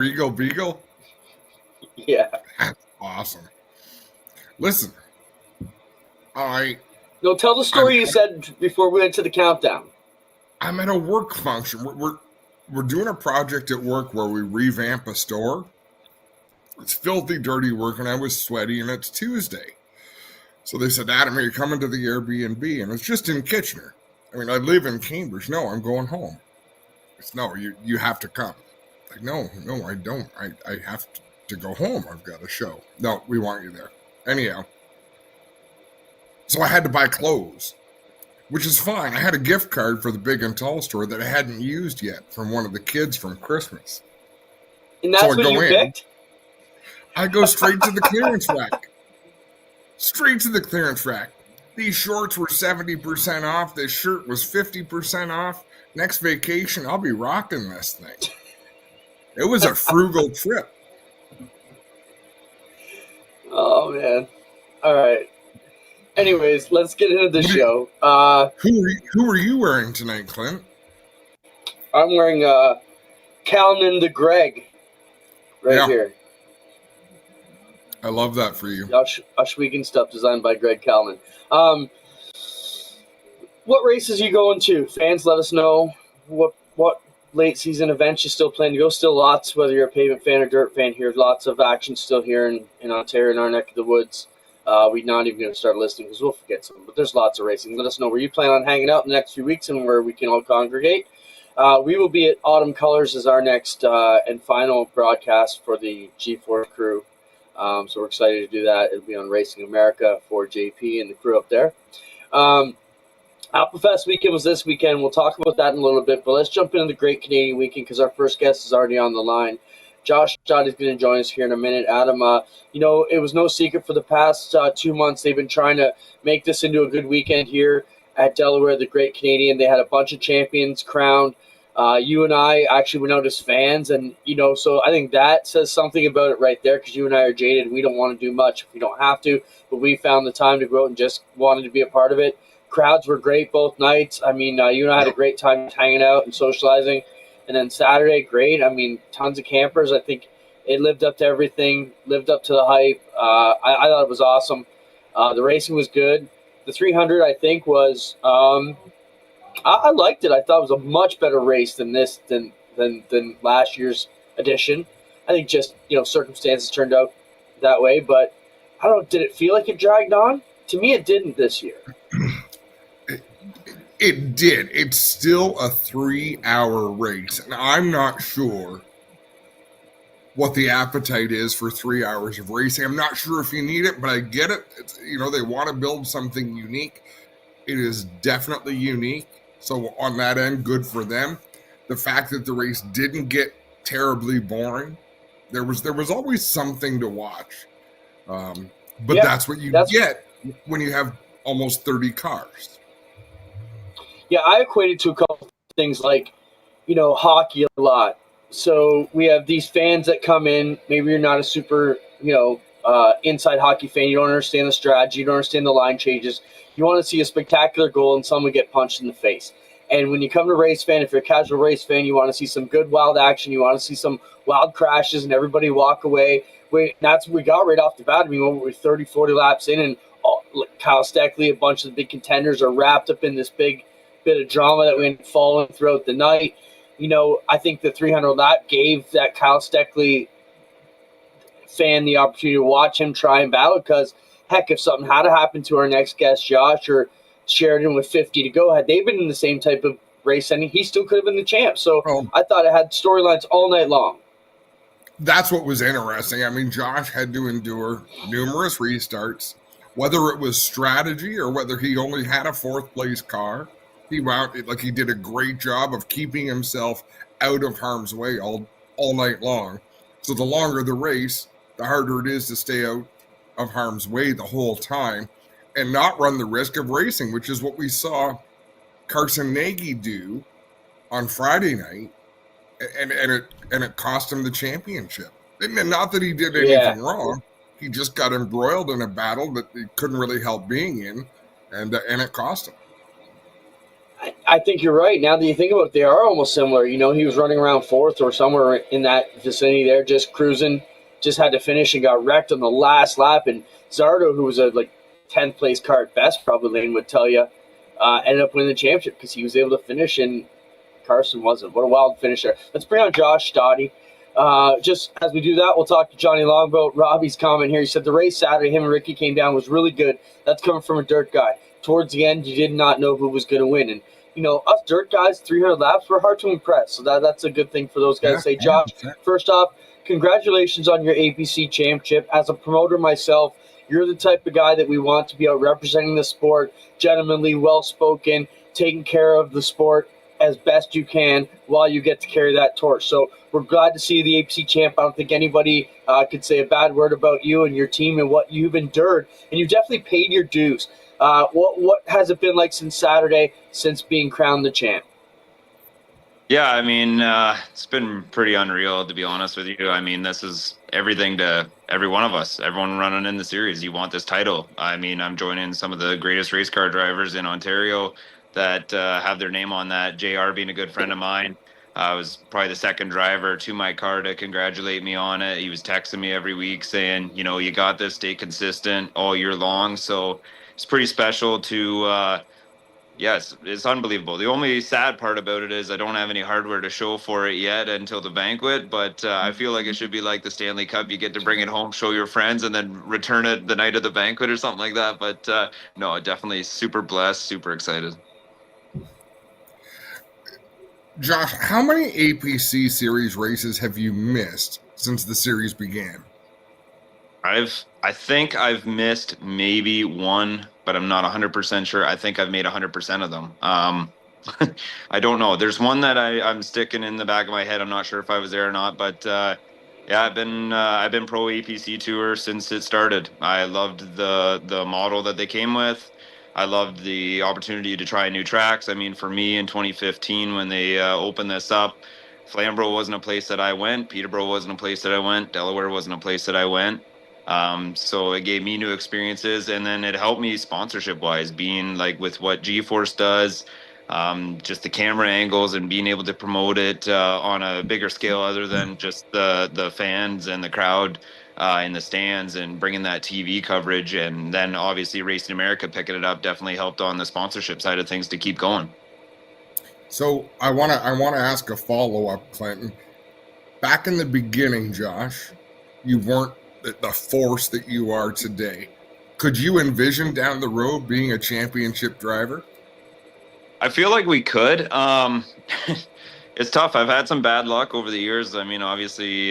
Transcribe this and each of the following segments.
Regal Beagle? Yeah. That's awesome. Listen, No, tell the story you said before we went to the countdown. I'm at a work function. We're doing a project at work where we revamp a store. It's filthy, dirty work, and I was sweaty, and it's Tuesday. So they said, Adam, are you coming to the Airbnb? And it's just in Kitchener. I mean, I live in Cambridge. No, I'm going home. It's no, you have to come. Like, no, I don't. I have to go home. I've got a show. No, we want you there. Anyhow. So I had to buy clothes, which is fine. I had a gift card for the Big and Tall store that I hadn't used yet from one of the kids from Christmas. And that's what you picked? I go straight to the clearance rack. Straight to the clearance rack. These shorts were 70% off. This shirt was 50% off. Next vacation, I'll be rocking this thing. It was a frugal trip. Oh, man. All right. Anyways, let's get into the show. Who are you wearing tonight, Clint? I'm wearing Calvin the Greg here. I love that for you. Oshwegan stuff designed by Greg Calvin. What races are you going to? Fans, let us know what late season events you still plan to go. Still lots, whether you're a pavement fan or dirt fan here. Lots of action still here in Ontario, in our neck of the woods. We're not even going to start listing because we'll forget some. But there's lots of racing. Let us know where you plan on hanging out in the next few weeks and where we can all congregate. We will be at Autumn Colors as our next and final broadcast for the G4 crew. So we're excited to do that. It'll be on Racing America for JP and the crew up there. Alpafest weekend was this weekend. We'll talk about that in a little bit, but let's jump into the Great Canadian Weekend because our first guest is already on the line. Josh Stade is going to join us here in a minute. Adam, it was no secret for the past 2 months they've been trying to make this into a good weekend here at Delaware, the Great Canadian. They had a bunch of champions crowned. You and I actually went out as fans, and, so I think that says something about it right there because you and I are jaded. We don't want to do much if we don't have to, but we found the time to go out and just wanted to be a part of it. Crowds were great both nights. I mean, you and I had a great time hanging out and socializing. And then Saturday, great. I mean, tons of campers. I think it lived up to everything, lived up to the hype. I thought it was awesome. The racing was good. The 300, I think, was I liked it. I thought it was a much better race than last year's edition. I think just, circumstances turned out that way. But I don't know, did it feel like it dragged on? To me, it didn't this year. It did. It's still a 3-hour race. And I'm not sure what the appetite is for 3 hours of racing. I'm not sure if you need it, but I get it. It's, they want to build something unique. It is definitely unique. So on that end, good for them. The fact that the race didn't get terribly boring, there was always something to watch. But that's what you get when you have almost 30 cars. Yeah, I equated to a couple of things like, hockey a lot. So we have these fans that come in. Maybe you're not a super, inside hockey fan. You don't understand the strategy. You don't understand the line changes. You want to see a spectacular goal and someone get punched in the face. And when you come to race fan, if you're a casual race fan, you want to see some good wild action. You want to see some wild crashes and everybody walk away. That's what we got right off the bat. I mean, when we're 30, 40 laps in and Kyle Steckley, a bunch of the big contenders are wrapped up in this big bit of drama that went following throughout the night. I think the 300 lap gave that Kyle Steckley fan the opportunity to watch him try and battle because, heck, if something had to happen to our next guest, Josh, or Sheridan with 50 to go, had they been in the same type of race ending, he still could have been the champ. So I thought it had storylines all night long. That's what was interesting. I mean, Josh had to endure numerous restarts, whether it was strategy or whether he only had a fourth-place car. He did a great job of keeping himself out of harm's way all night long. So the longer the race, the harder it is to stay out of harm's way the whole time and not run the risk of racing, which is what we saw Carson Nagy do on Friday night, and it cost him the championship. And not that he did anything wrong. He just got embroiled in a battle that he couldn't really help being in, and it cost him. I think you're right. Now that you think about it, they are almost similar. You know, he was running around fourth or somewhere in that vicinity there, just cruising, just had to finish and got wrecked on the last lap. And Zardo, who was a 10th place car at best, probably Lane would tell you, ended up winning the championship because he was able to finish and Carson wasn't. What a wild finish there. Let's bring on Josh Stade. Just as we do that, we'll talk to Johnny Longboat. Robbie's comment here. He said the race Saturday, him and Ricky came down, was really good. That's coming from a dirt guy. Towards the end, you did not know who was going to win. And, you know, us dirt guys, 300 laps, we're hard to impress. So that's a good thing for those guys to say. Josh, first off, congratulations on your APC championship. As a promoter myself, you're the type of guy that we want to be out representing the sport, gentlemanly, well-spoken, taking care of the sport as best you can while you get to carry that torch. So we're glad to see you the APC champ. I don't think anybody could say a bad word about you and your team and what you've endured. And you've definitely paid your dues. What has it been like since Saturday, since being crowned the champ? Yeah, I mean, it's been pretty unreal, to be honest with you. I mean, this is everything to every one of us, everyone running in the series. You want this title. I mean, I'm joining some of the greatest race car drivers in Ontario that have their name on that. JR being a good friend of mine. I was probably the second driver to my car to congratulate me on it. He was texting me every week saying, you know, you got this, stay consistent all year long. So it's pretty special to yes, it's unbelievable. The only sad part about it is I don't have any hardware to show for it yet until the banquet, but I feel like it should be like the Stanley Cup. You get to bring it home, show your friends, and then return it the night of the banquet or something like that. But no, definitely super blessed, super excited. Josh, how many APC series races have you missed since the series began? I think I've missed maybe one, but I'm not 100% sure. I think I've made 100% of them. I don't know. There's one that I'm sticking in the back of my head. I'm not sure if I was there or not, but yeah, I've been pro APC tour since it started. I loved the model that they came with. I loved the opportunity to try new tracks. I mean, for me in 2015 when they opened this up, Flamborough wasn't a place that I went. Peterborough wasn't a place that I went. Delaware wasn't a place that I went. So it gave me new experiences, and then it helped me sponsorship wise, being like with what G-Force does, just the camera angles and being able to promote it on a bigger scale other than just the fans and the crowd in the stands, and bringing that TV coverage, and then obviously Racing America picking it up definitely helped on the sponsorship side of things to keep going. So I wanna ask a follow-up, Clinton. Back in the beginning, Josh, you weren't the force that you are today. Could you envision down the road being a championship driver? I feel like we could. It's tough. I've had some bad luck over the years. I mean, obviously,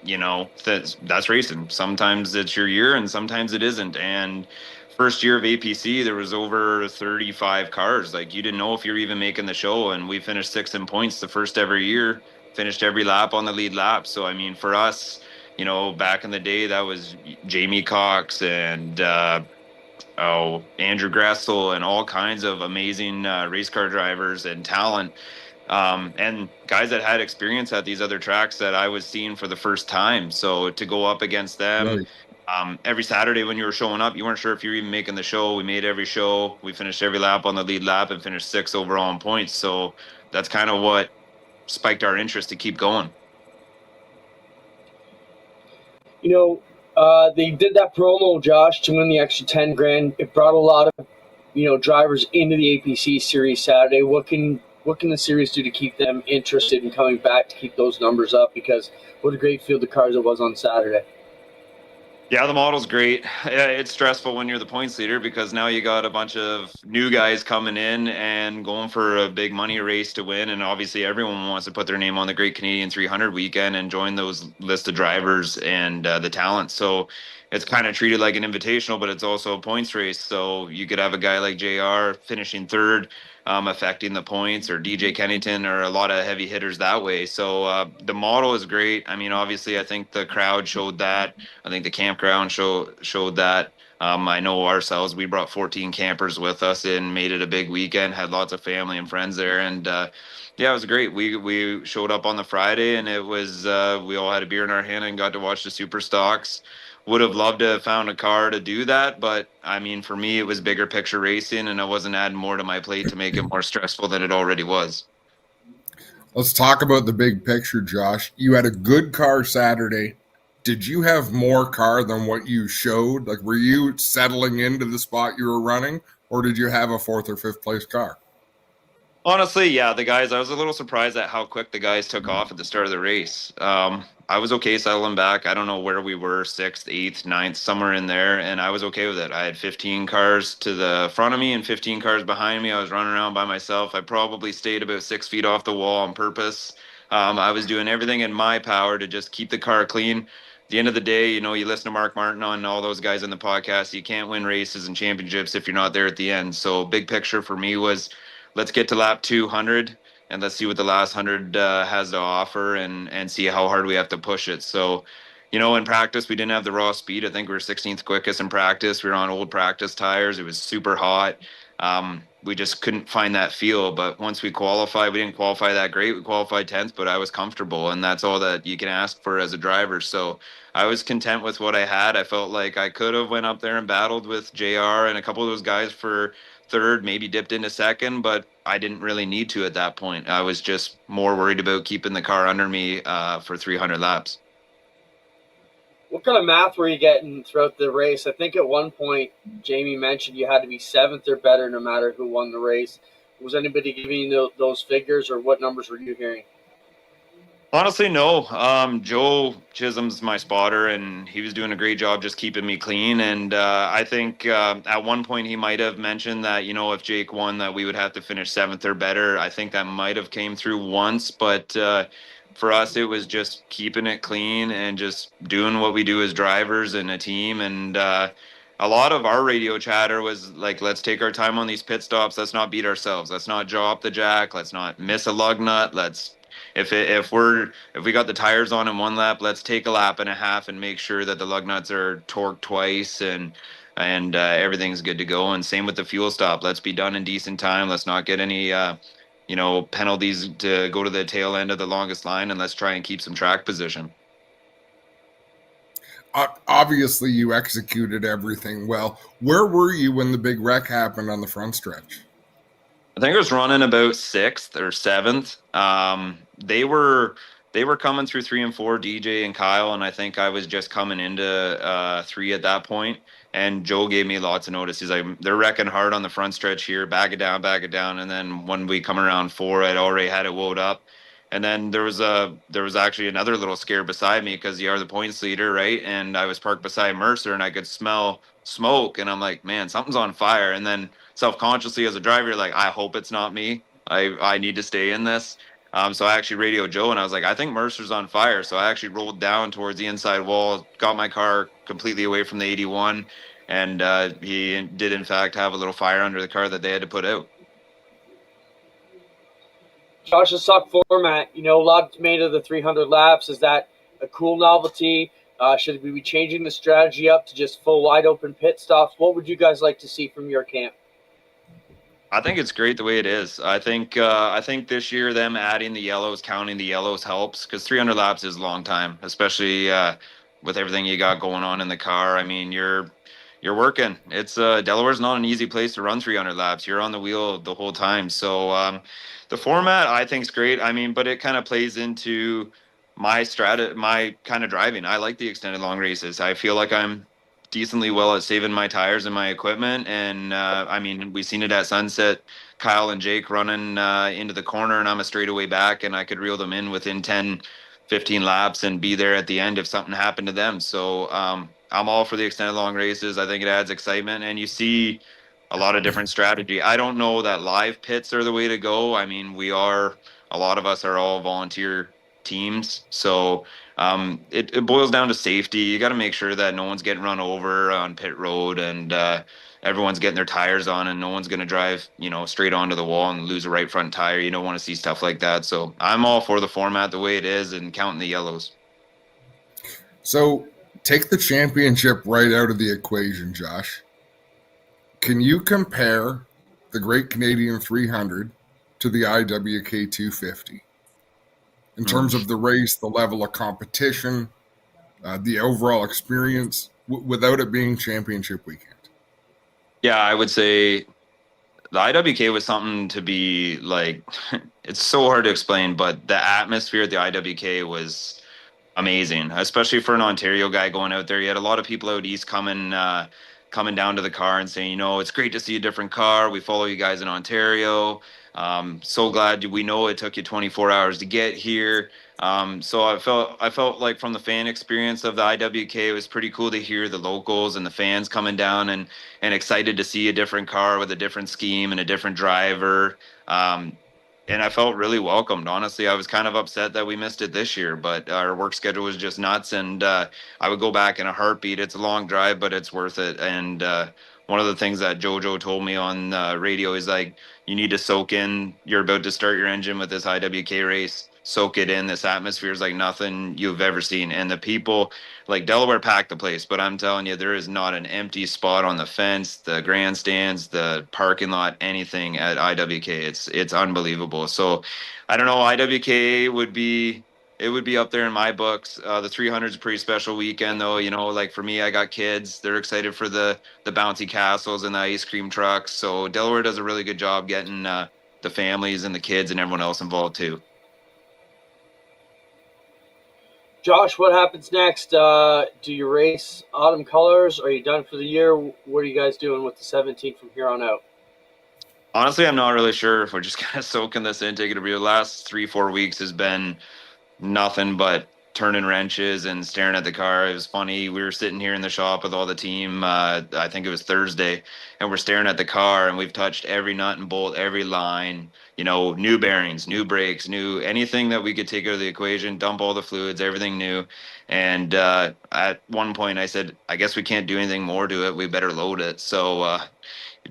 you know, that's racing. Sometimes it's your year and sometimes it isn't. And first year of APC, there was over 35 cars. Like, you didn't know if you're even making the show. And we finished 6th in points the first ever year, finished every lap on the lead lap. So, I mean, for us, you know, back in the day, that was Jamie Cox and Andrew Gressel and all kinds of amazing race car drivers and talent, and guys that had experience at these other tracks that I was seeing for the first time. So to go up against them every Saturday when you were showing up, you weren't sure if you were even making the show. We made every show. We finished every lap on the lead lap and finished 6th overall in points. So that's kind of what spiked our interest to keep going. You know, they did that promo, Josh, to win the extra 10 grand. It brought a lot of, you know, drivers into the APC series Saturday. What can the series do to keep them interested in coming back to keep those numbers up? Because what a great field of cars it was on Saturday. Yeah, the model's great. It's stressful when you're the points leader because now you got a bunch of new guys coming in and going for a big money race to win. And obviously everyone wants to put their name on the Great Canadian 300 weekend and join those list of drivers and the talent. So it's kind of treated like an invitational, but it's also a points race. So you could have a guy like JR finishing 3rd, affecting the points, or DJ Kennington, or a lot of heavy hitters that way. So the model is great. I mean, obviously I think the crowd showed that. I think the campground showed that. I know ourselves, we brought 14 campers with us and made it a big weekend, had lots of family and friends there. And yeah, it was great. We showed up on the Friday, and it was, we all had a beer in our hand and got to watch the super stocks, would have loved to have found a car to do that. But I mean, for me, it was bigger picture racing, and I wasn't adding more to my plate to make it more stressful than it already was. Let's talk about the big picture, Josh. You had a good car Saturday. Did you have more car than what you showed? Like, were you settling into the spot you were running, or did you have a fourth or fifth place car? Honestly, yeah, the guys, I was a little surprised at how quick the guys took off at the start of the race. I was okay settling back. I don't know where we were, sixth, eighth, ninth, somewhere in there, and I was okay with it. I had 15 cars to the front of me and 15 cars behind me. I was running around by myself. I probably stayed about 6 feet off the wall on purpose. I was doing everything in my power to just keep the car clean. At the end of the day, you know, you listen to Mark Martin and all those guys in the podcast, you can't win races and championships if you're not there at the end. So big picture for me was, let's get to lap 200 and let's see what the last 100 has to offer, and see how hard we have to push it. So, you know, in practice, we didn't have the raw speed. I think we were 16th quickest in practice. We were on old practice tires. It was super hot. We just couldn't find that feel. But once we qualified, we didn't qualify that great. We qualified 10th, but I was comfortable, and that's all that you can ask for as a driver. So I was content with what I had. I felt like I could have went up there and battled with JR and a couple of those guys for third, maybe dipped into second, but I didn't really need to at that point. I was just more worried about keeping the car under me for 300 laps. What kind of math were you getting throughout the race? I think at one point, Jamie mentioned you had to be seventh or better no matter who won the race. Was anybody giving you those figures, or what numbers were you hearing? Honestly, no. Joe Chisholm's my spotter, and he was doing a great job just keeping me clean. And I think at one point he might have mentioned that, you know, if Jake won, that we would have to finish seventh or better. I think that might have came through once, but for us, it was just keeping it clean and just doing what we do as drivers and a team. And a lot of our radio chatter was like, let's take our time on these pit stops. Let's not beat ourselves. Let's not jaw up the jack. Let's not miss a lug nut. If we got the tires on in one lap, let's take a lap and a half and make sure that the lug nuts are torqued twice and everything's good to go. And same with the fuel stop. Let's be done in decent time. Let's not get any penalties to go to the tail end of the longest line, and let's try and keep some track position. Obviously, you executed everything well. Where were you when the big wreck happened on the front stretch? I think I was running about sixth or seventh. They were coming through 3 and 4, DJ and Kyle, and I think I was just coming into 3 at that point. And Joe gave me lots of notice. He's like, they're wrecking hard on the front stretch here, back it down. And then when we come around 4, I'd already had it woed up. And then there was actually another little scare beside me because you are the points leader, right? And I was parked beside Mercer, and I could smell smoke, and I'm like, man, something's on fire. And then self-consciously as a driver, you're like, I hope it's not me. I need to stay in this. So I actually radioed Joe, and I was like, I think Mercer's on fire. So I actually rolled down towards the inside wall, got my car completely away from the 81, and he did in fact have a little fire under the car that they had to put out. Josh, the suck format, you know, a lot made of the 300 laps. Is that a cool novelty? Should we be changing the strategy up to just full wide open pit stops? What would you guys like to see from your camp? I think it's great the way it is. I think this year them adding the yellows, counting the yellows helps, because 300 laps is a long time, especially with everything you got going on in the car. I mean, you're working. It's Delaware's not an easy place to run 300 laps. You're on the wheel the whole time. So the format I think is great. I mean, but it kind of plays into my kind of driving. I like the extended long races. I feel like I'm decently well at saving my tires and my equipment. And I mean, we've seen it at Sunset, Kyle and Jake running into the corner, and I'm a straightaway back, and I could reel them in within 10, 15 laps and be there at the end if something happened to them. So I'm all for the extended long races. I think it adds excitement, and you see a lot of different strategy. I don't know that live pits are the way to go. I mean, a lot of us are all volunteer teams. So it boils down to safety. You got to make sure that no one's getting run over on pit road, and everyone's getting their tires on, and no one's going to drive, straight onto the wall and lose a right front tire. You don't want to see stuff like that. So I'm all for the format the way it is and counting the yellows. So take the championship right out of the equation, Josh. Can you compare the Great Canadian 300 to the IWK 250? In terms of the race, the level of competition, the overall experience, without it being championship weekend? Yeah, I would say the IWK was something to be like, it's so hard to explain, but the atmosphere at the IWK was amazing, especially for an Ontario guy going out there. You had a lot of people out east coming down to the car and saying, it's great to see a different car. We follow you guys in Ontario. So glad we know it took you 24 hours to get here. So I felt like from the fan experience of the IWK, it was pretty cool to hear the locals and the fans coming down and excited to see a different car with a different scheme and a different driver. And I felt really welcomed. Honestly, I was kind of upset that we missed it this year, but our work schedule was just nuts, and I would go back in a heartbeat. It's a long drive, but it's worth it. And one of the things that JoJo told me on radio is like, you need to soak in. You're about to start your engine with this IWK race. Soak it in. This atmosphere is like nothing you've ever seen, and the people, like Delaware packed the place, but I'm telling you, there is not an empty spot on the fence, the grandstands, the parking lot, anything at IWK. It's unbelievable. So I don't know, IWK would be up there in my books. The 300 is a pretty special weekend though. Like for me, I got kids. They're excited for the bouncy castles and the ice cream trucks. So Delaware does a really good job getting the families and the kids and everyone else involved too. Josh, what happens next? Do you race autumn colors? Are you done for the year? What are you guys doing with the 17 from here on out? Honestly, I'm not really sure if we're just kind of soaking this in, taking a breather. The last 3-4 weeks has been nothing but turning wrenches and staring at the car. It was funny. We were sitting here in the shop with all the team. I think it was Thursday, and we're staring at the car, and we've touched every nut and bolt, every line. New bearings, new brakes, new anything that we could take out of the equation. Dump all the fluids, everything new. And at one point, I said, "I guess we can't do anything more to it. We better load it." So.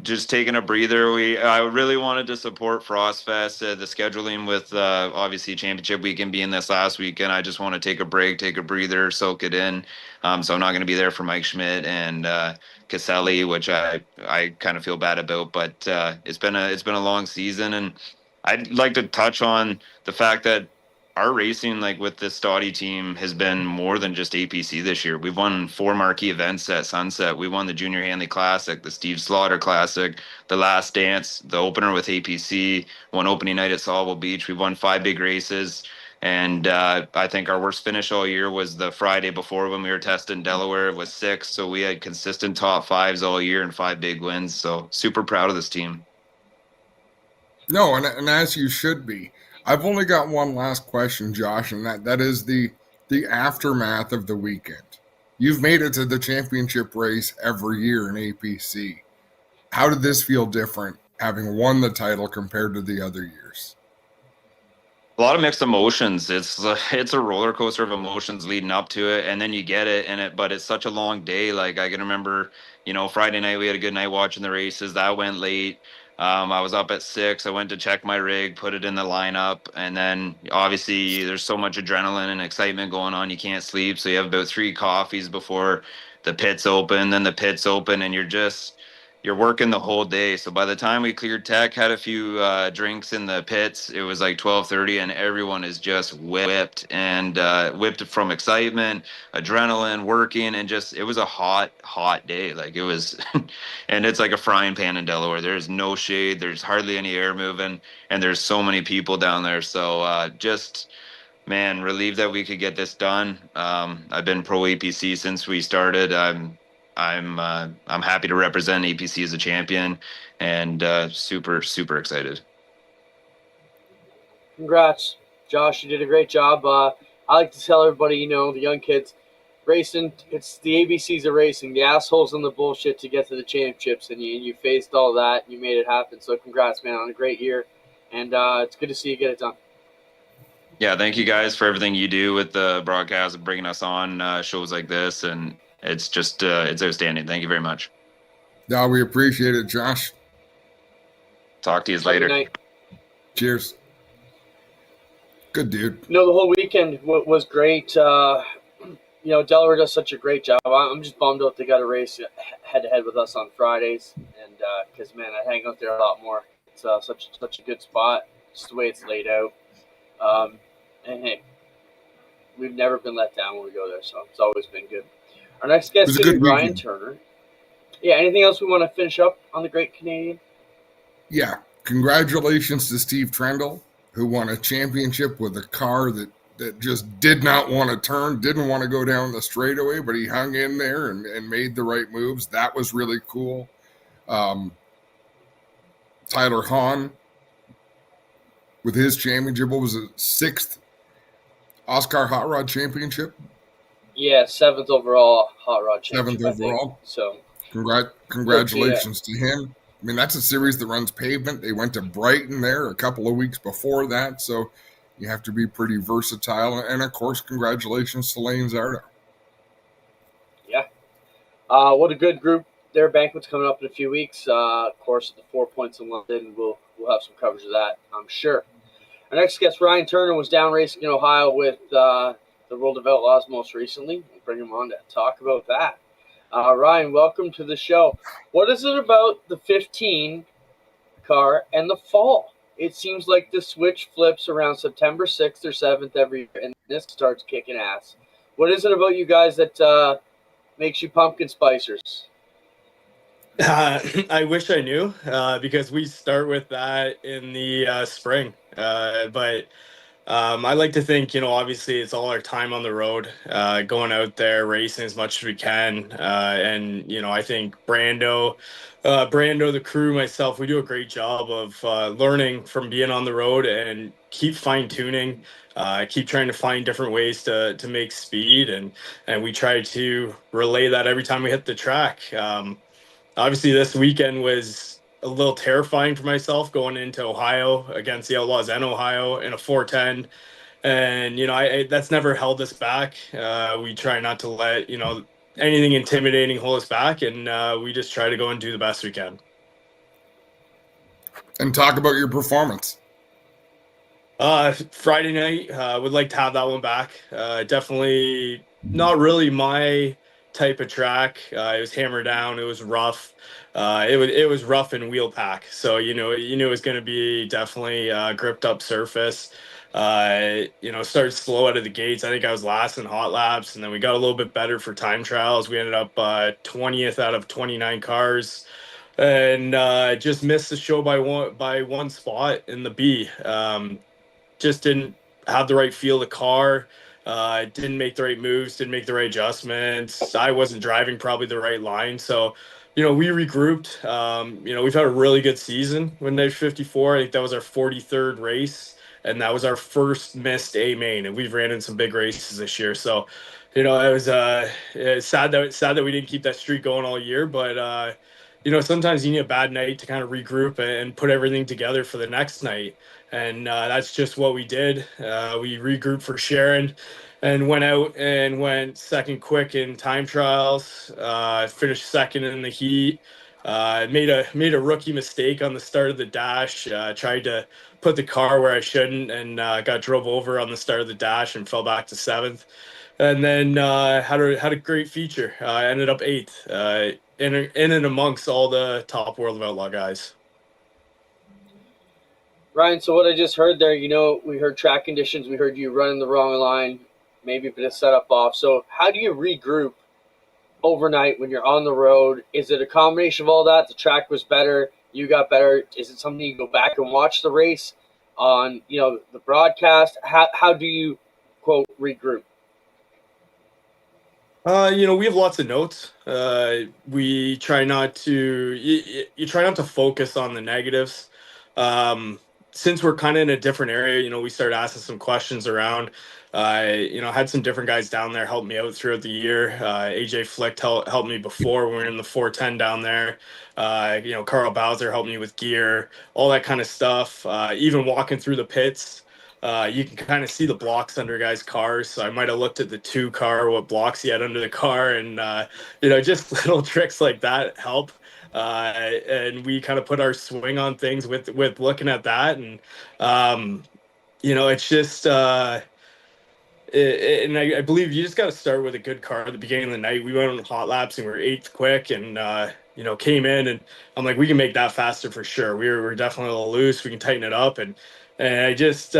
Just taking a breather. I really wanted to support Frostfest, the scheduling with obviously championship weekend being this last weekend. I just want to take a break, take a breather, soak it in. So I'm not going to be there for Mike Schmidt and Caselli, which I kind of feel bad about. But it's been a long season, and I'd like to touch on the fact that our racing, like with this Stade team, has been more than just APC this year. We've won 4 marquee events at Sunset. We won the Junior Hanley Classic, the Steve Slaughter Classic, the Last Dance, the opener with APC, won opening night at Sauble Beach. We've won 5 big races. And I think our worst finish all year was the Friday before when we were testing Delaware. It was 6. So we had consistent top 5s all year and 5 big wins. So super proud of this team. No, and as you should be. I've only got one last question, Josh, and that is the aftermath of the weekend. You've made it to the championship race every year in APC. How did this feel different, having won the title compared to the other years? A lot of mixed emotions. It's a roller coaster of emotions leading up to it, and then you get it, but it's such a long day. Like I can remember, Friday night we had a good night watching the races. That went late. I was up at 6. I went to check my rig, put it in the lineup, and then obviously there's so much adrenaline and excitement going on. You can't sleep, so you have about 3 coffees before the pits open. Then the pits open, and you're working the whole day. So by the time we cleared tech, had a few drinks in the pits, it was like 12:30, and everyone is just whipped from excitement, adrenaline, working, and it was a hot day. Like it was, and it's like a frying pan in Delaware. There's no shade, there's hardly any air moving, and there's so many people down there. So man, relieved that we could get this done. I've been pro APC since we started. I'm happy to represent APC as a champion, and super excited. Congrats, Josh. You did a great job. I like to tell everybody, the young kids, racing, it's the ABCs of racing, the assholes and the bullshit to get to the championships, and you faced all that. You made it happen. So congrats, man, on a great year, and it's good to see you get it done. Yeah, thank you guys for everything you do with the broadcast and bringing us on shows like this, and it's just it's outstanding. Thank you very much. No, we appreciate it, Josh. Talk to you later. Good night. Cheers. Good dude. The whole weekend was great. Delaware does such a great job. I'm just bummed out they got a race head-to-head with us on Fridays, and because, man, I hang out there a lot more. It's such a good spot, just the way it's laid out. And, hey, we've never been let down when we go there, so it's always been good. Our next It guest was is a going to good be Ryan weekend. Turner. Yeah, anything else we want to finish up on the Great Canadian? Yeah, congratulations to Steve Trendle, who won a championship with a car that just did not want to turn, didn't want to go down the straightaway, but he hung in there and made the right moves. That was really cool. Tyler Hahn with his championship, what was it, sixth Oscar Hot Rod Championship, Yeah, 7th overall Hot Rod seventh Championship, I think. overall. So, yeah. Congratulations to him. I mean, that's a series that runs pavement. They went to Brighton there a couple of weeks before that, so you have to be pretty versatile. And of course, congratulations to Lane Zardo. Yeah. What a good group. Their banquet's coming up in a few weeks. Of course, the 4 Points in London. We'll have some coverage of that, I'm sure. Our next guest, Ryan Turner, was down racing in Ohio with the World of Outlaws most recently. We'll bring him on to talk about that. Ryan, welcome to the show. What is it about the 15 car and the fall? It seems like the switch flips around September 6th or 7th every year, and this starts kicking ass. What is it about you guys that makes you pumpkin spicers? I wish I knew because we start with that in the spring. But I like to think, obviously it's all our time on the road, going out there, racing as much as we can. And, I think Brando, the crew, myself, we do a great job of learning from being on the road and keep fine tuning. Keep trying to find different ways to make speed, and we try to relay that every time we hit the track. Obviously, this weekend was a little terrifying for myself going into Ohio against the Outlaws and Ohio in a 410. And, that's never held us back. We try not to let, anything intimidating hold us back. And we just try to go and do the best we can. And talk about your performance. Friday night, would like to have that one back. Definitely not really my type of track. It was hammered down. It was rough. It was rough in wheel pack. So you knew it was going to be definitely gripped up surface. Started slow out of the gates. I think I was last in hot laps, and then we got a little bit better for time trials. We ended up 20th out of 29 cars, and just missed the show by one spot in the B. Just didn't have the right feel of the car. Didn't make the right moves, didn't make the right adjustments. I wasn't driving probably the right line. So, we regrouped. We've had a really good season with Night 54. I think that was our 43rd race, and that was our first missed A main. And we've ran in some big races this year. So, it was it's sad that we didn't keep that streak going all year. But sometimes you need a bad night to kind of regroup and put everything together for the next night. And that's just what we did. We regrouped for Sharon and went out and went second quick in time trials. Finished second in the heat. Made a rookie mistake on the start of the dash. Tried to put the car where I shouldn't, and got drove over on the start of the dash and fell back to seventh. And then had a great feature. Ended up eighth. In and amongst all the top World of Outlaw guys. Ryan, so what I just heard there, we heard track conditions, we heard you running the wrong line, maybe a bit of setup off. So how do you regroup overnight when you're on the road? Is it a combination of all that? The track was better, you got better. Is it something you go back and watch the race on, the broadcast? How do you, quote, regroup? We have lots of notes. We try not to. You try not to focus on the negatives. Since we're kind of in a different area, we started asking some questions around. Had some different guys down there help me out throughout the year. AJ Flick helped me before when we were in the 410 down there. Carl Bowser helped me with gear, all that kind of stuff. Even walking through the pits. You can kind of see the blocks under guys' cars. So I might have looked at the two car, what blocks he had under the car, and just little tricks like that help. And we kind of put our swing on things with looking at that, and it's just. And I believe you just got to start with a good car at the beginning of the night. We went on hot laps and we were eighth quick, and came in, and I'm like, we can make that faster for sure. We're definitely a little loose. We can tighten it up, and I just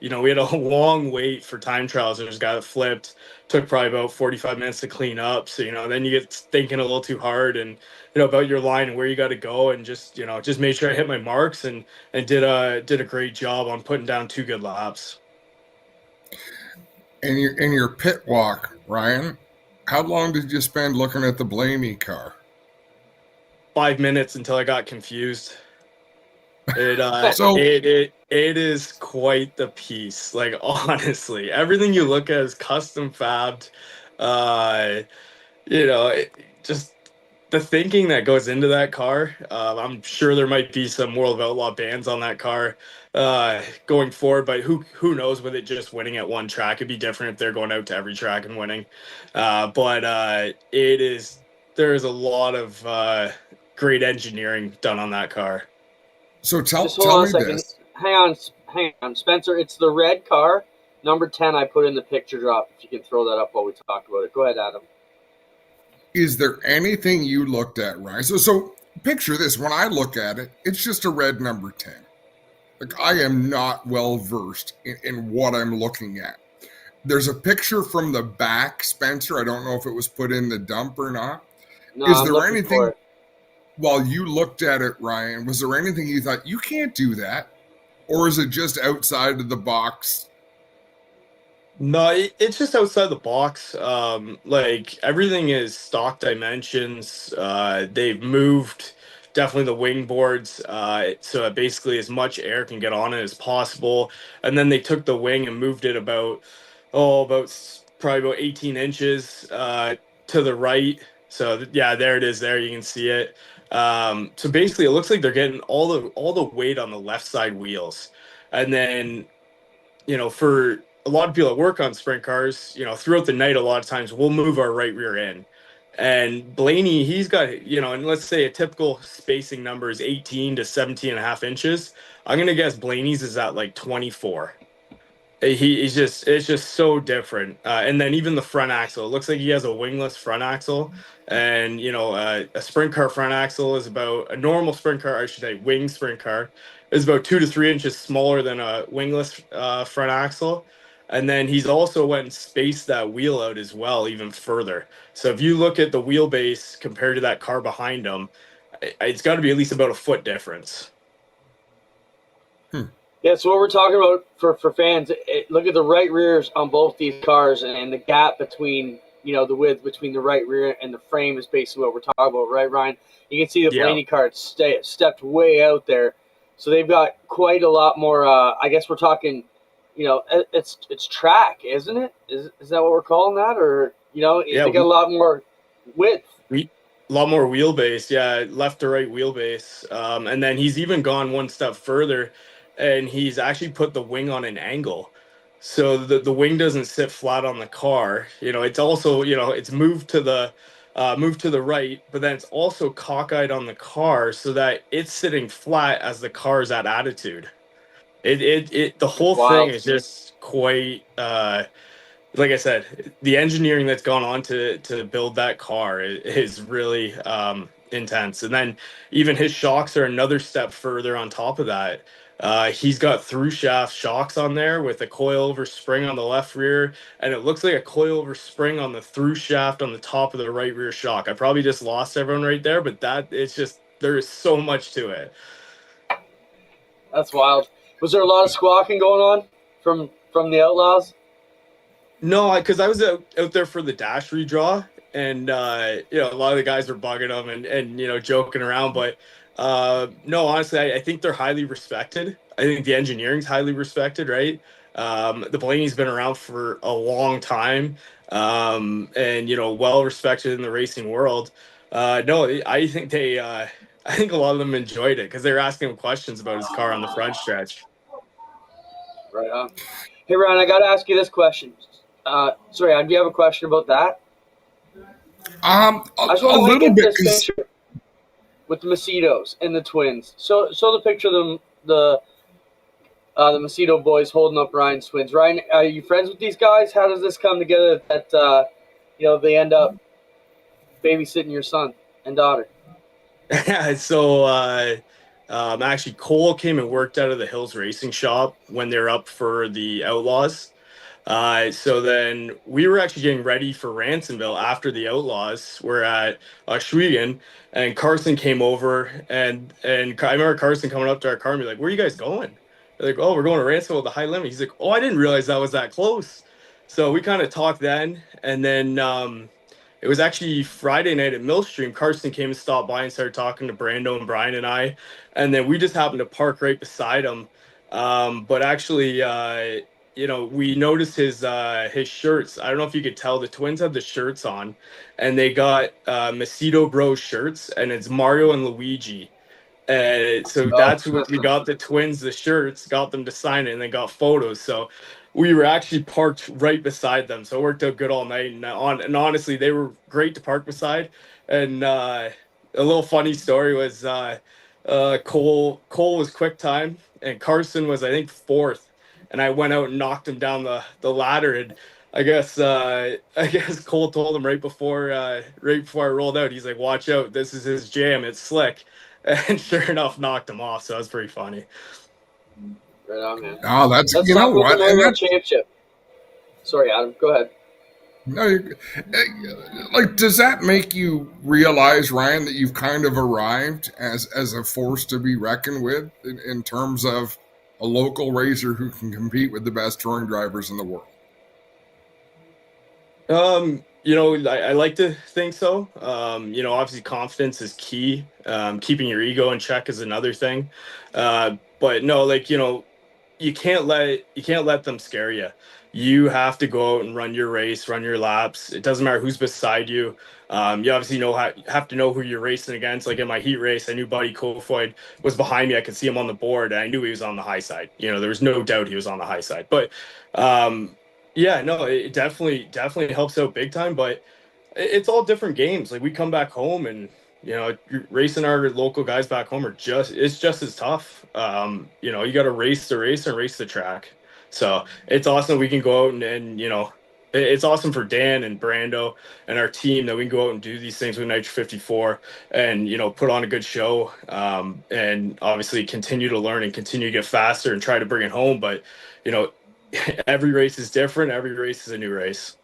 we had a long wait for time trials. There's got it flipped. Took probably about 45 minutes to clean up. So, then you get thinking a little too hard and, about your line and where you got to go, and just made sure I hit my marks and did a great job on putting down 2 good laps. In your pit walk, Ryan, how long did you spend looking at the Blaney car? 5 minutes until I got confused. It is quite the piece. Like, honestly, everything you look at is custom fabbed. Just the thinking that goes into that car. I'm sure there might be some World of Outlaw bans on that car going forward, but who knows with it just winning at one track. It'd be different if they're going out to every track and winning. But there is a lot of great engineering done on that car. So tell me this. Hang on, Spencer. It's the red car, number 10. I put in the picture drop. If you can throw that up while we talk about it. Go ahead, Adam. Is there anything you looked at, Ryan? So picture this. When I look at it, it's just a red number 10. Like, I am not well versed in what I'm looking at. There's a picture from the back, Spencer. I don't know if it was put in the dump or not. No, Is there anything, while you looked at it, Ryan, was there anything you thought, you can't do that? Or is it just outside of the box? No, it's just outside the box. Like, everything is stock dimensions. They've moved definitely the wing boards, so that basically as much air can get on it as possible. And then they took the wing and moved it about probably about 18 inches to the right. So yeah, there it is. There you can see it. So basically, it looks like they're getting all the weight on the left side wheels, and then for a lot of people that work on sprint cars, throughout the night, a lot of times we'll move our right rear end. And Blaney, he's got, and let's say a typical spacing number is 18 to 17 and a half inches. I'm going to guess Blaney's is at like 24. It's just so different. And then even the front axle, it looks like he has a wingless front axle. And, a sprint car front axle is about, a normal sprint car, I should say, wing sprint car, is about 2 to 3 inches smaller than a wingless front axle. And then he's also went and spaced that wheel out as well, even further. So if you look at the wheelbase compared to that car behind him, it's got to be at least about a foot difference. Yeah, so what we're talking about for fans, look at the right rears on both these cars, and the gap between, the width between the right rear and the frame is basically what we're talking about, right, Ryan? You can see the Blaney car stepped way out there. So they've got quite a lot more, I guess we're talking, it's track, isn't it? Is that what we're calling that? Or, they got a lot more width. A lot more wheelbase, yeah, left to right wheelbase. And then he's even gone one step further, and he's actually put the wing on an angle. So the wing doesn't sit flat on the car. It's also, it's moved to the right, but then it's also cockeyed on the car so that it's sitting flat as the car's at attitude. The whole thing is just quite, like I said, the engineering that's gone on to build that car is really intense. And then even his shocks are another step further on top of that. He's got through shaft shocks on there with a coilover spring on the left rear, and it looks like a coilover spring on the through shaft on the top of the right rear shock. I probably just lost everyone right there, but there is so much to it. That's wild. Was there a lot of squawking going on from the Outlaws? No, because I was out there for the dash redraw, and a lot of the guys were bugging them and joking around, but no, honestly, I think they're highly respected. I think the engineering's highly respected, right? The Blaney's been around for a long time, and well respected in the racing world. No, I think I think a lot of them enjoyed it because they were asking him questions about his car on the front stretch. Right on. Hey, Ryan, I got to ask you this question. Sorry, do you have a question about that? A little bit. With the Macedos and the twins. So the picture of them, the Macedo boys holding up Ryan's twins. Ryan, are you friends with these guys? How does this come together that they end up babysitting your son and daughter? So Actually, Cole came and worked out of the Hills Racing Shop when they're up for the Outlaws. So then we were actually getting ready for Ransomville after the Outlaws. We're at Schwegen, and Carson came over, and I remember Carson coming up to our car and be like, "Where are you guys going?" They're like, "Oh, we're going to Ransomville with the high limit." He's like, "Oh, I didn't realize that was that close." So we kind of talked then, and then it was actually Friday night at Millstream. Carson came and stopped by and started talking to Brando and Brian and I, and then we just happened to park right beside him. But actually, we noticed his shirts. I don't know if you could tell the twins had the shirts on, and they got Macedo Bros shirts, and it's Mario and Luigi. And so that's what we got the twins the shirts, got them to sign it, and then got photos. So we were actually parked right beside them, so it worked out good all night. And honestly, they were great to park beside. And a little funny story was Cole was quick time, and Carson was, I think, fourth. And I went out and knocked him down the ladder, and I guess Cole told him right before I rolled out. He's like, "Watch out, this is his jam. It's slick." And sure enough, knocked him off. So that was pretty funny. Right on, man. Oh, that's Let's you know talk about what, the Memorial Championship. Sorry, Adam. Go ahead. no, like, does that make you realize, Ryan, that you've kind of arrived as a force to be reckoned with in terms of a local racer who can compete with the best touring drivers in the world? I like to think so. Obviously confidence is key. Keeping your ego in check is another thing. But no, you can't let them scare you. You have to go out and run your race, run your laps. It doesn't matter who's beside you. You obviously have to know who you're racing against. Like in my heat race, I knew Buddy Kofoid was behind me. I could see him on the board, and I knew he was on the high side. There was no doubt he was on the high side. But yeah, no, it definitely helps out big time. But it's all different games. Like we come back home and racing our local guys back home it's just as tough. You got to race the race and race the track. So it's awesome we can go out and it's awesome for Dan and Brando and our team that we can go out and do these things with Nitro 54 and put on a good show, and obviously continue to learn and continue to get faster and try to bring it home. But every race is different. Every race is a new race.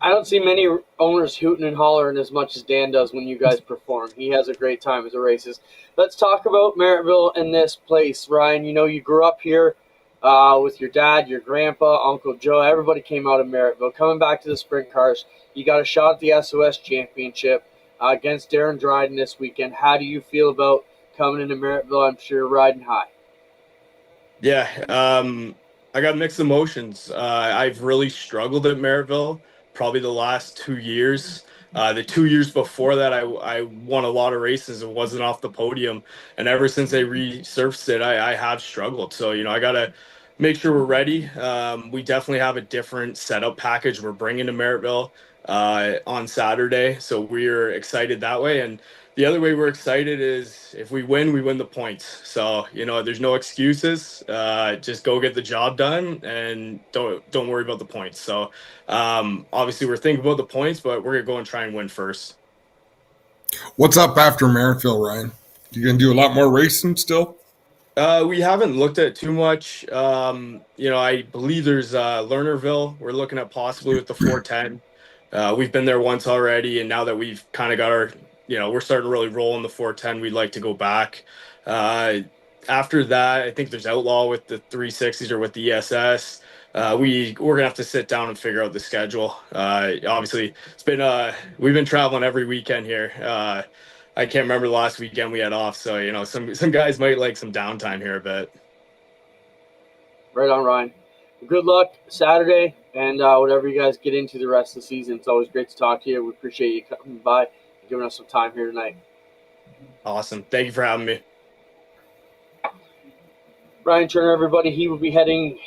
I don't see many owners hooting and hollering as much as Dan does when you guys perform. He has a great time at the races. Let's talk about Merrittville and this place. Ryan, you grew up here with your dad, your grandpa, Uncle Joe. Everybody came out of Merrittville. Coming back to the sprint cars, you got a shot at the SOS Championship against Darren Dryden this weekend. How do you feel about coming into Merrittville? I'm sure you're riding high. Yeah, I got mixed emotions. I've really struggled at Merrittville probably the last 2 years. The 2 years before that, I won a lot of races and wasn't off the podium. And ever since they resurfaced it, I have struggled. So, I got to make sure we're ready. We definitely have a different setup package we're bringing to Merrittville on Saturday. So we're excited that way. And the other way we're excited is if we win the points. So, there's no excuses. Just go get the job done and don't worry about the points. So, obviously we're thinking about the points, but we're going to go and try and win first. What's up after Merrittville, Ryan? You going to do a lot more racing still? We haven't looked at too much. I believe there's Lernerville. We're looking at possibly with the 410. We've been there once already, and now that we've kind of got our we're starting to really roll in the 410. We'd like to go back. After that, I think there's Outlaw with the 360s or with the ESS. We're gonna have to sit down and figure out the schedule. Obviously, it's been we've been traveling every weekend here. I can't remember the last weekend we had off, so some guys might like some downtime here a bit. Right on, Ryan. Good luck Saturday and whatever you guys get into the rest of the season. It's always great to talk to you. We appreciate you coming by, giving us some time here tonight. Awesome. Thank you for having me. Ryan Turner, everybody, he will be heading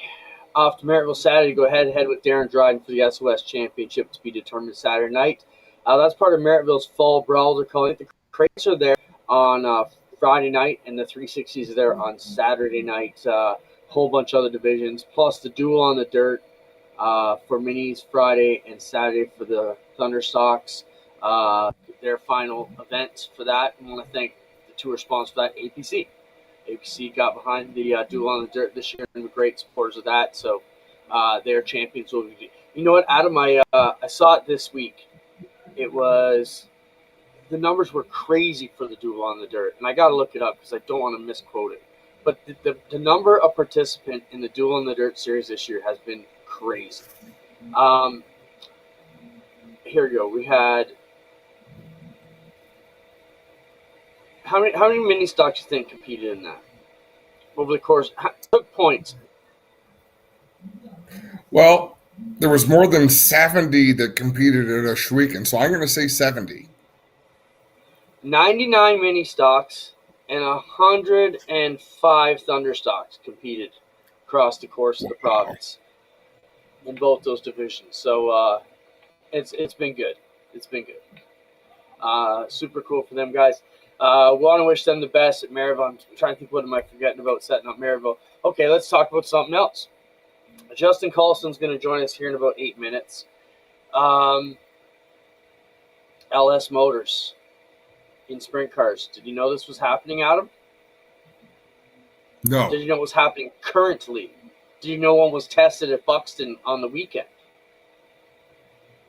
off to Merrittville Saturday to go head-to-head with Darren Dryden for the SOS Championship to be determined Saturday night. That's part of Merrittville's fall brawl. They're calling it. The crates are there on Friday night, and the 360s are there on Saturday night. Whole bunch of other divisions, plus the duel on the dirt for minis Friday and Saturday for the Thunderstocks. Their final event for that. I want to thank the tour sponsor for that, APC. APC got behind the Duel on the Dirt this year and were great supporters of that. So their champions will be. You know what, Adam? I saw it this week. It was the numbers were crazy for the Duel on the Dirt, and I got to look it up because I don't want to misquote it. But the number of participants in the Duel on the Dirt series this year has been crazy. Here we go. We had how many mini stocks do you think competed in that over the course? Took points. Well, there was more than 70 that competed at a Schweeken, so I'm going to say 70. 99 mini stocks and 105 thunder stocks competed across the course of the province in both those divisions. So it's been good. It's been good. Super cool for them guys. We want to wish them the best at Maryville. I'm trying to think, what am I forgetting about setting up Maryville? Okay, let's talk about something else. Justin Collison is going to join us here in about 8 minutes. LS Motors in sprint cars. Did you know this was happening, Adam? No. Did you know it was happening currently? Did you know one was tested at Buxton on the weekend?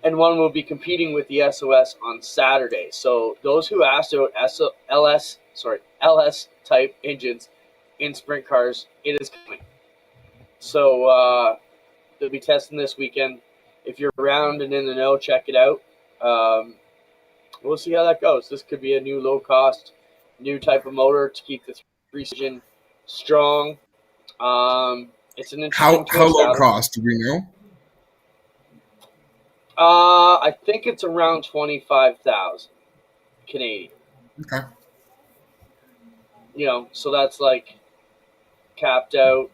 And one will be competing with the SOS on Saturday. So those who asked about LS type engines in sprint cars, it is coming. So they'll be testing this weekend. If you're around and in the know, check it out. We'll see how that goes. This could be a new low-cost, new type of motor to keep the 3-engine strong. It's an interesting How low cost, do we know? I think it's around 25,000 Canadian. Okay. You know, so that's like capped out.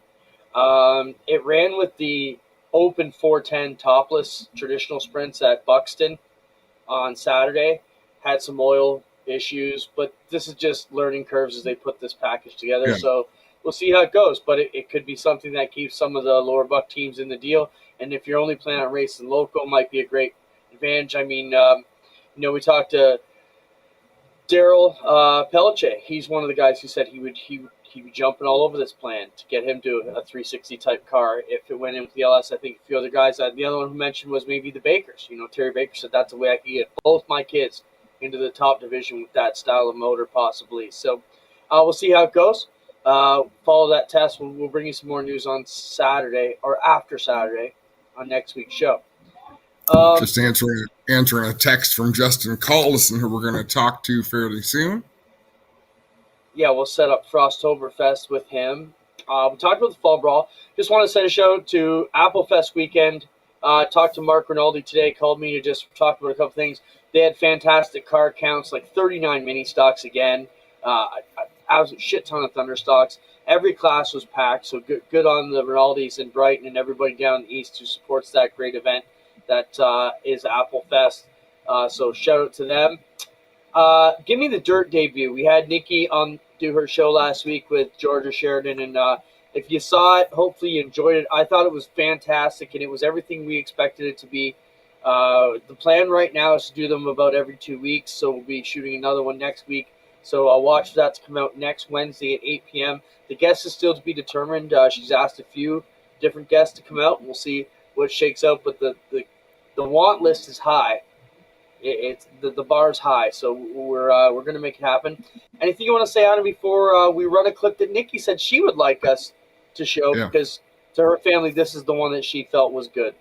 It ran with the open 410 topless traditional sprints at Buxton on Saturday. Had some oil issues, but this is just learning curves as they put this package together. Yeah. So we'll see how it goes, but it could be something that keeps some of the lower buck teams in the deal. And if you're only planning on racing local, might be a great advantage. I mean, we talked to Daryl Pelletier. He's one of the guys who said he would be jumping all over this plan to get him to a 360 type car if it went in with the LS. I think a few other guys. The other one who mentioned was maybe the Bakers. Terry Baker said that's the way I could get both my kids into the top division with that style of motor, possibly. So we'll see how it goes. Follow that test. We'll bring you some more news on Saturday or after Saturday on next week's show. Just answering a text from Justin Collison, who we're going to talk to fairly soon. Yeah, we'll set up Frosttoberfest with him. We talked about the Fall Brawl. Just want to send a shout out to Applefest weekend. Talked to Mark Rinaldi today, called me to just talk about a couple things. They had fantastic car counts, like 39 mini stocks again. A shit ton of thunder stocks. Every class was packed, so good on the Rinaldis in Brighton and everybody down in the east who supports that great event that is Applefest. So shout out to them. Give me the dirt debut. We had Nikki on do her show last week with Georgia Sheridan, and if you saw it, hopefully you enjoyed it. I thought it was fantastic, and it was everything we expected it to be. The plan right now is to do them about every 2 weeks, so we'll be shooting another one next week. So I'll watch for that to come out next Wednesday at 8 p.m. The guest is still to be determined. She's asked a few different guests to come out, and we'll see what shakes out. But the want list is high. It's the bar is high, so we're going to make it happen. Anything you want to say, Anna, before we run a clip that Nikki said she would like us to show? Yeah. Because to her family, this is the one that she felt was good.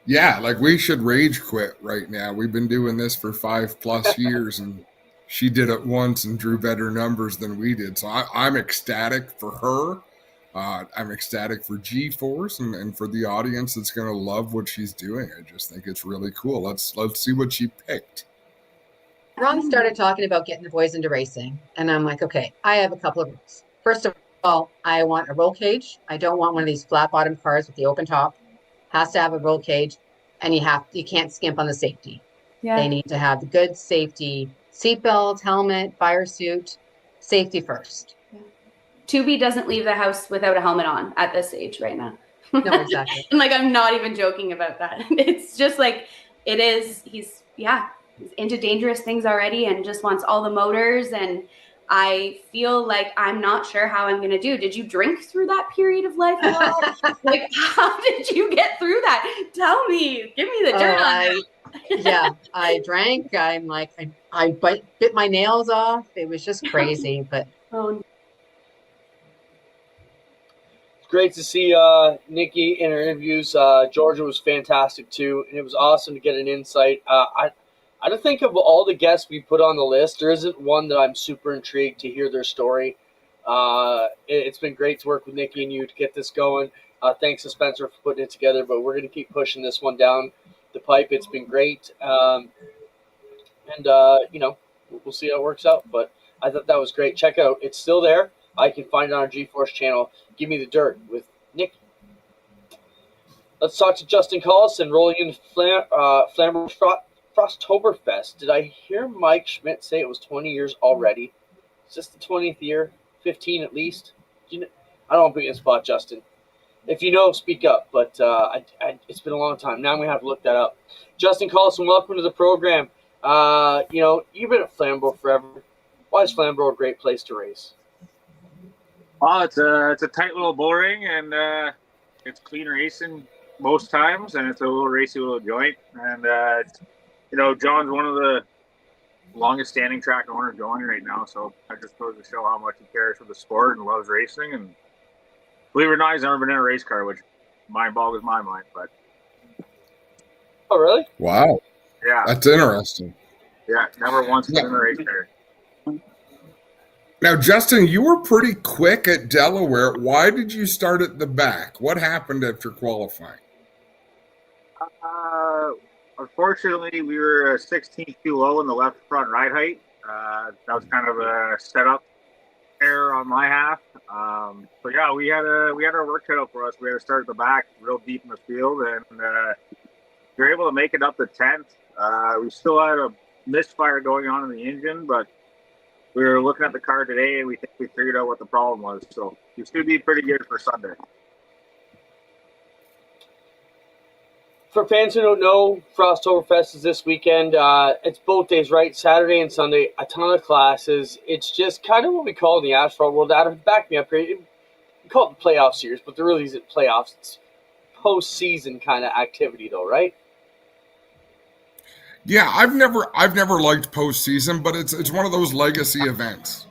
Yeah, like we should rage quit right now. We've been doing this for 5+ years, and she did it once and drew better numbers than we did. So I'm ecstatic for her. I'm ecstatic for G-Force and for the audience that's going to love what she's doing. I just think it's really cool. Let's see what she picked. Ron started talking about getting the boys into racing, and I'm like, okay, I have a couple of rules. First of all, I want a roll cage. I don't want one of these flat bottom cars with the open top. Has to have a roll cage, and you can't skimp on the safety. Yeah. They need to have the good safety, seatbelt, helmet, fire suit, safety first. Yeah. 2B doesn't leave the house without a helmet on at this age right now. No, exactly. And I'm not even joking about that. It's just like it is. into dangerous things already and just wants all the motors. And I feel like I'm not sure how I'm going to do. Did you drink through that period of life at all? Like, how did you get through that? Tell me. Give me the dirt on that. Yeah, I drank. I'm like, I bit my nails off. It was just crazy, but Oh, It's great to see Nikki in her interviews. Georgia was fantastic too, and it was awesome to get an insight. I don't think of all the guests we put on the list, there isn't one that I'm super intrigued to hear their story. It's been great to work with Nikki and you to get this going. Thanks to Spencer for putting it together, but we're going to keep pushing this one down the pipe. It's been great, and we'll see how it works out. But I thought that was great. Check out, it's still there. I can find it on our GeForce channel. Give me the dirt with Nikki. Let's talk to Justin Collison, rolling into Flamborough Frosttoberfest. Did I hear Mike Schmidt say it was 20 years already? Is this the 20th year? 15 at least? I don't want to put you in the spot, Justin. If you know, speak up. But it's been a long time. Now I'm going to have to look that up. Justin Collison, welcome to the program. You've been at Flamborough forever. Why is Flamborough a great place to race? Well, it's a tight little bull ring, and it's clean racing most times, and it's a little racy little joint. And John's one of the longest standing track owners going right now, so I just goes to show how much he cares for the sport and loves racing. And believe it or not, he's never been in a race car, which mind boggles my mind. But oh, really? Wow. Yeah, That's interesting. yeah, never once been in a race car. Now, Justin, you were pretty quick at Delaware. Why did you start at the back? What happened after qualifying? Unfortunately, we were 16th too low in the left front ride height. That was kind of a setup error on my half. But yeah, we had our work cut out for us. We had to start at the back, real deep in the field, and we were able to make it up to 10th. We still had a misfire going on in the engine, but we were looking at the car today, and we think we figured out what the problem was. So it should be pretty good for Sunday. For fans who don't know, Frosttoberfest is this weekend. It's both days, right? Saturday and Sunday. A ton of classes. It's just kind of what we call in the asphalt world. Adam, back me up here. We call it the playoff series, but there really isn't playoffs. It's postseason kind of activity, though, right? Yeah, I've never liked postseason, but it's one of those legacy events,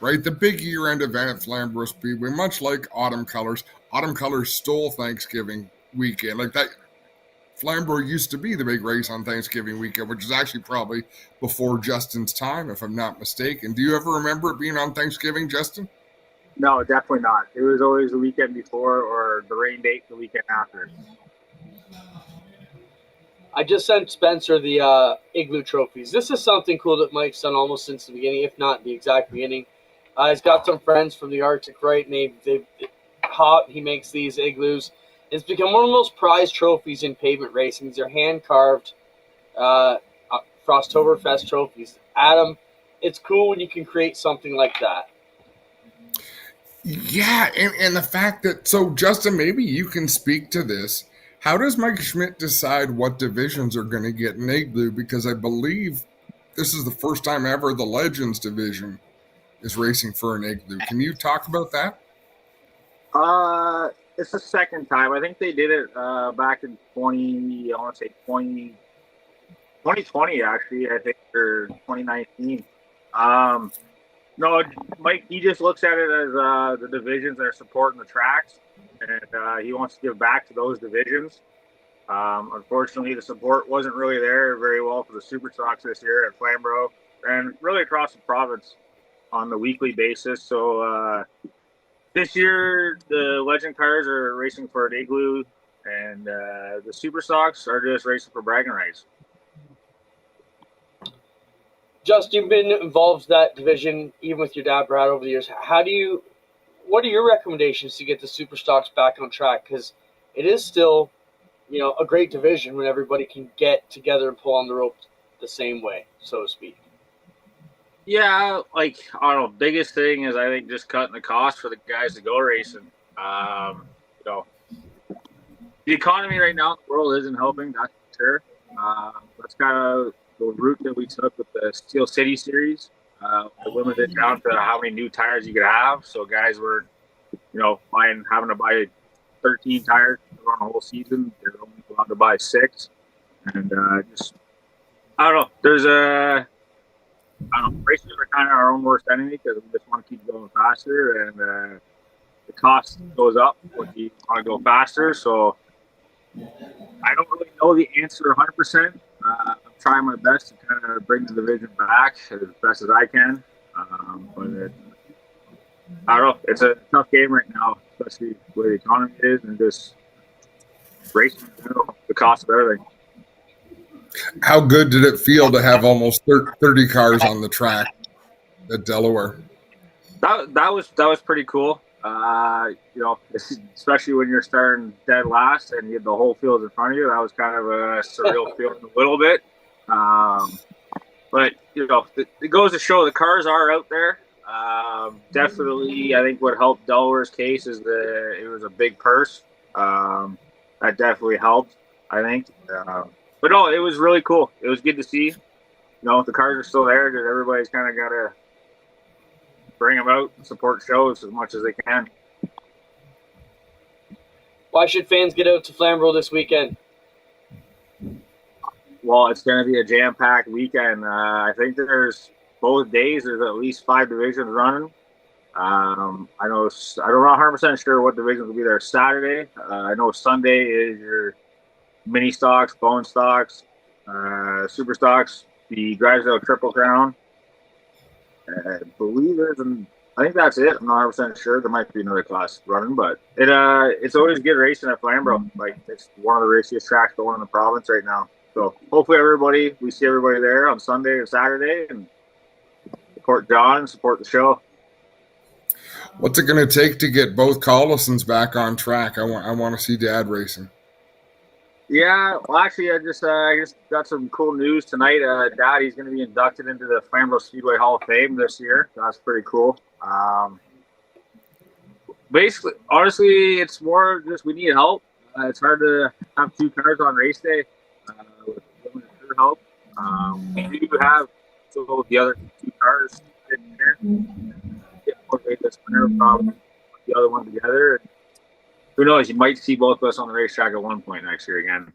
right? The big year-end event at Flamborough Speedway, much like Autumn Colors. Autumn Colors stole Thanksgiving weekend. Like that, Flamborough used to be the big race on Thanksgiving weekend, which is actually probably before Justin's time, if I'm not mistaken. Do you ever remember it being on Thanksgiving, Justin? No, definitely not. It was always the weekend before or the rain date the weekend after. I just sent Spencer the Igloo trophies. This is something cool that Mike's done almost since the beginning, if not the exact beginning. He's got some friends from the Arctic, right? And he makes these igloos. It's become one of the most prized trophies in pavement racing. These are hand-carved Frosttoberfest trophies. Adam, it's cool when you can create something like that. Yeah, and the fact that, so Justin, maybe you can speak to this. How does Mike Schmidt decide what divisions are going to get an igloo? Because I believe this is the first time ever the Legends division is racing for an igloo. Can you talk about that? It's the second time. I think they did it back in 2020 actually, I think, or 2019. No, Mike, he just looks at it as the divisions that are supporting the tracks, and he wants to give back to those divisions. Unfortunately, the support wasn't really there very well for the Super Stocks this year at Flamborough and really across the province on the weekly basis. So this year, the Legend cars are racing for an igloo, and the Super Stocks are just racing for bragging rights. Justin, you've been involved in that division, even with your dad, Brad, over the years. What are your recommendations to get the Super Stocks back on track? Because it is still, a great division when everybody can get together and pull on the rope the same way, so to speak. Yeah, I don't know. Biggest thing is I think just cutting the cost for the guys to go racing. The economy right now in the world isn't helping, that's for sure. That's kind of the route that we took with the Steel City series. We limited it down to how many new tires you could have. So guys were, having to buy 13 tires on a whole season. They're only allowed to buy 6. And I don't know. Racers are kind of our own worst enemy because we just want to keep going faster, and the cost goes up when you want to go faster. So I don't really know the answer 100%. I'm trying my best to kind of bring the division back as best as I can. But I don't know. It's a tough game right now, especially where the economy is and just racing in general, the cost of everything. How good did it feel to have almost 30 cars on the track at Delaware? That was pretty cool. Especially when you're starting dead last and you have the whole field in front of you. That was kind of a surreal feeling a little bit. But it goes to show the cars are out there. Definitely, I think what helped Delaware's case is that it was a big purse. That definitely helped, I think. But no, it was really cool. It was good to see. The cars are still there. Because everybody's kind of got to bring them out and support shows as much as they can. Why should fans get out to Flamborough this weekend? Well, it's going to be a jam-packed weekend. I think there's both days. There's at least 5 divisions running. I'm not 100% sure what divisions will be there Saturday. I know Sunday is your mini stocks, bone stocks, super stocks, the Drysdale Triple Crown. I believe I think that's it. I'm not 100% sure. There might be another class running, but it's always good racing at Flamborough. Like, it's one of the raciest tracks going in the province right now. So hopefully we see everybody there on Sunday and Saturday and support John and support the show. What's it going to take to get both Collisons back on track? I want to see Dad racing. Yeah, well, actually, I just got some cool news tonight. Daddy's going to be inducted into the Flamborough Speedway Hall of Fame this year. That's pretty cool. Basically, honestly, it's more just we need help. It's hard to have 2 cars on race day with limited crew help. We do have the other 2 cars in there. Motivate this winner, probably put the other one together. Who knows? You might see both of us on the racetrack at one point next year again.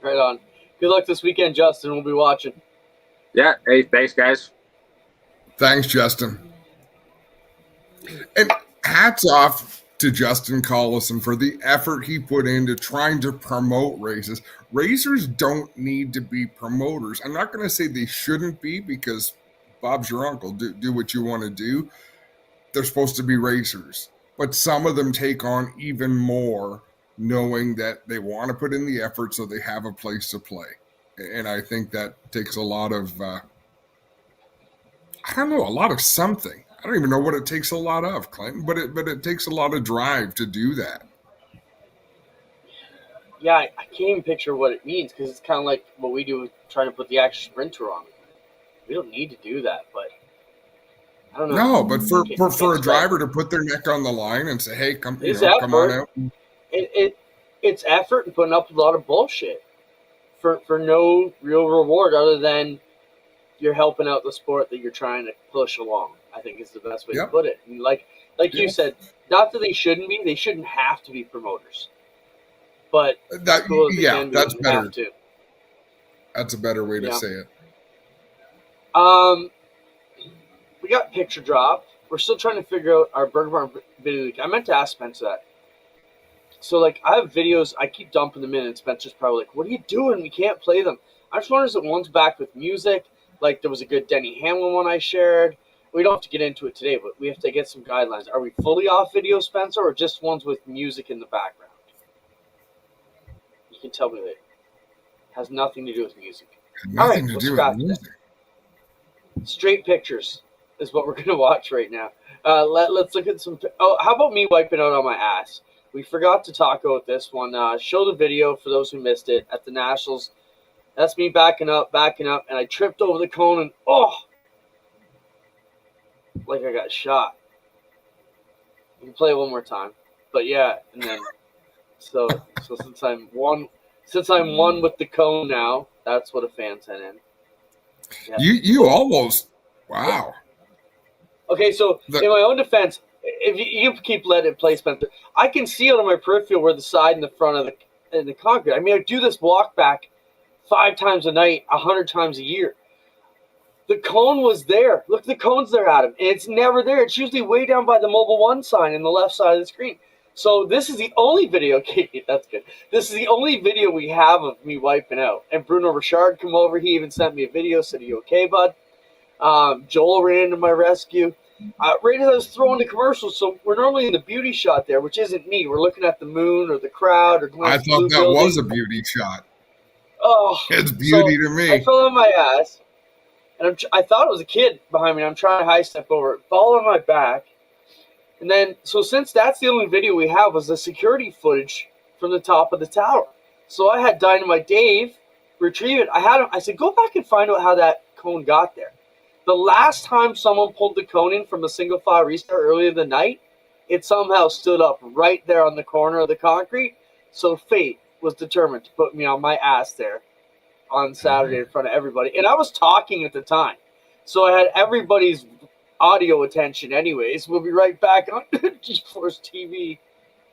Right on. Good luck this weekend, Justin. We'll be watching. Yeah. Hey, thanks, guys. Thanks, Justin. And hats off to Justin Collison for the effort he put into trying to promote races. Racers don't need to be promoters. I'm not going to say they shouldn't be because Bob's your uncle. Do what you want to do. They're supposed to be racers. But some of them take on even more knowing that they want to put in the effort so they have a place to play. And I think that takes a lot of, a lot of something. I don't even know what it takes a lot of, Clinton, but it takes a lot of drive to do that. Yeah, I can't even picture what it means because it's kind of like what we do trying to put the actual sprinter on. We don't need to do that, but I don't know. No, but for a driver to put their neck on the line and say, "Hey, come on out." It's effort and putting up with a lot of bullshit for no real reward other than you're helping out the sport that you're trying to push along. I think is the best way to put it. And like you said, not that they shouldn't have to be promoters, but that's better. To. That's a better way to say it. We got picture drop. We're still trying to figure out our Burger Barn video. I meant to ask Spencer that. So, I have videos. I keep dumping them in, and Spencer's probably like, what are you doing? We can't play them. I just wonder if one's back with music. There was a good Denny Hamlin one I shared. We don't have to get into it today, but we have to get some guidelines. Are we fully off video, Spencer, or just ones with music in the background? You can tell me later. It has nothing to do with music. Nothing to do with music. Straight pictures is what we're going to watch right now. Let's look at some. Oh, how about me wiping out on my ass? We forgot to talk about this one. Show the video for those who missed it at the Nationals. That's me backing up, and I tripped over the cone and like I got shot. You can play it one more time, but yeah, and then so since I'm one with the cone now, That's what a fan sent in. Yeah. You almost, wow. Okay, so in my own defense, if you keep letting it play, Spencer, I can see it on my peripheral where the side and the front of the concrete. I mean, I do this walk back 5 times a night, 100 times a year. The cone was there. Look, the cone's there, Adam, and it's never there. It's usually way down by the Mobile One sign in the left side of the screen. So this is the only video. Okay, that's good. This is the only video we have of me wiping out. And Bruno Richard come over. He even sent me a video. Said, "Are you okay, bud?" Joel ran to my rescue. Right as I was throwing the commercial, so we're normally in the beauty shot there, which isn't me. We're looking at the moon or the crowd or I thought that was a beauty shot. Oh, it's beauty to me. I fell on my ass, and I thought it was a kid behind me. I'm trying to high step over it, fall on my back, and then so since that's the only video we have was the security footage from the top of the tower. So I had Dynamite Dave retrieve it. I said, go back and find out how that cone got there. The last time someone pulled the cone in from a single file restart earlier in the night, it somehow stood up right there on the corner of the concrete. So fate was determined to put me on my ass there on Saturday in front of everybody. And I was talking at the time. So I had everybody's audio attention anyways. We'll be right back on GeForce TV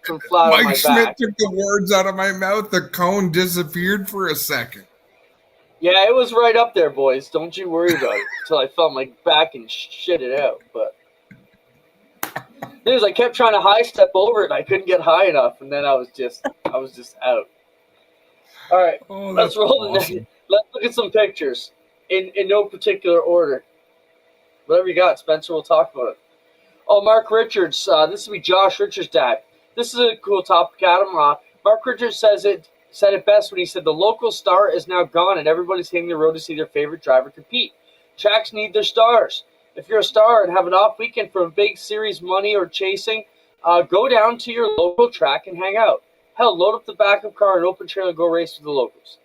from flat on my Mike Schmidt back. took the words out of my mouth. The cone disappeared for a second. Yeah, it was right up there, boys. Don't you worry about it. Until I felt my back and shit it out. But I kept trying to high step over it, and I couldn't get high enough, and then I was just out. All right, let's roll the next. Let's look at some pictures in no particular order. Whatever you got, Spencer. We'll talk about it. Oh, Mark Richards. This will be Josh Richards' dad. This is a cool topic, Adam. Mark Richards said it best when he said the local star is now gone and everybody's hitting the road to see their favorite driver compete. Tracks need their stars. If you're a star and have an off weekend from a big series money or chasing, go down to your local track and hang out. Hell, load up the backup car and open trailer and go race with the locals.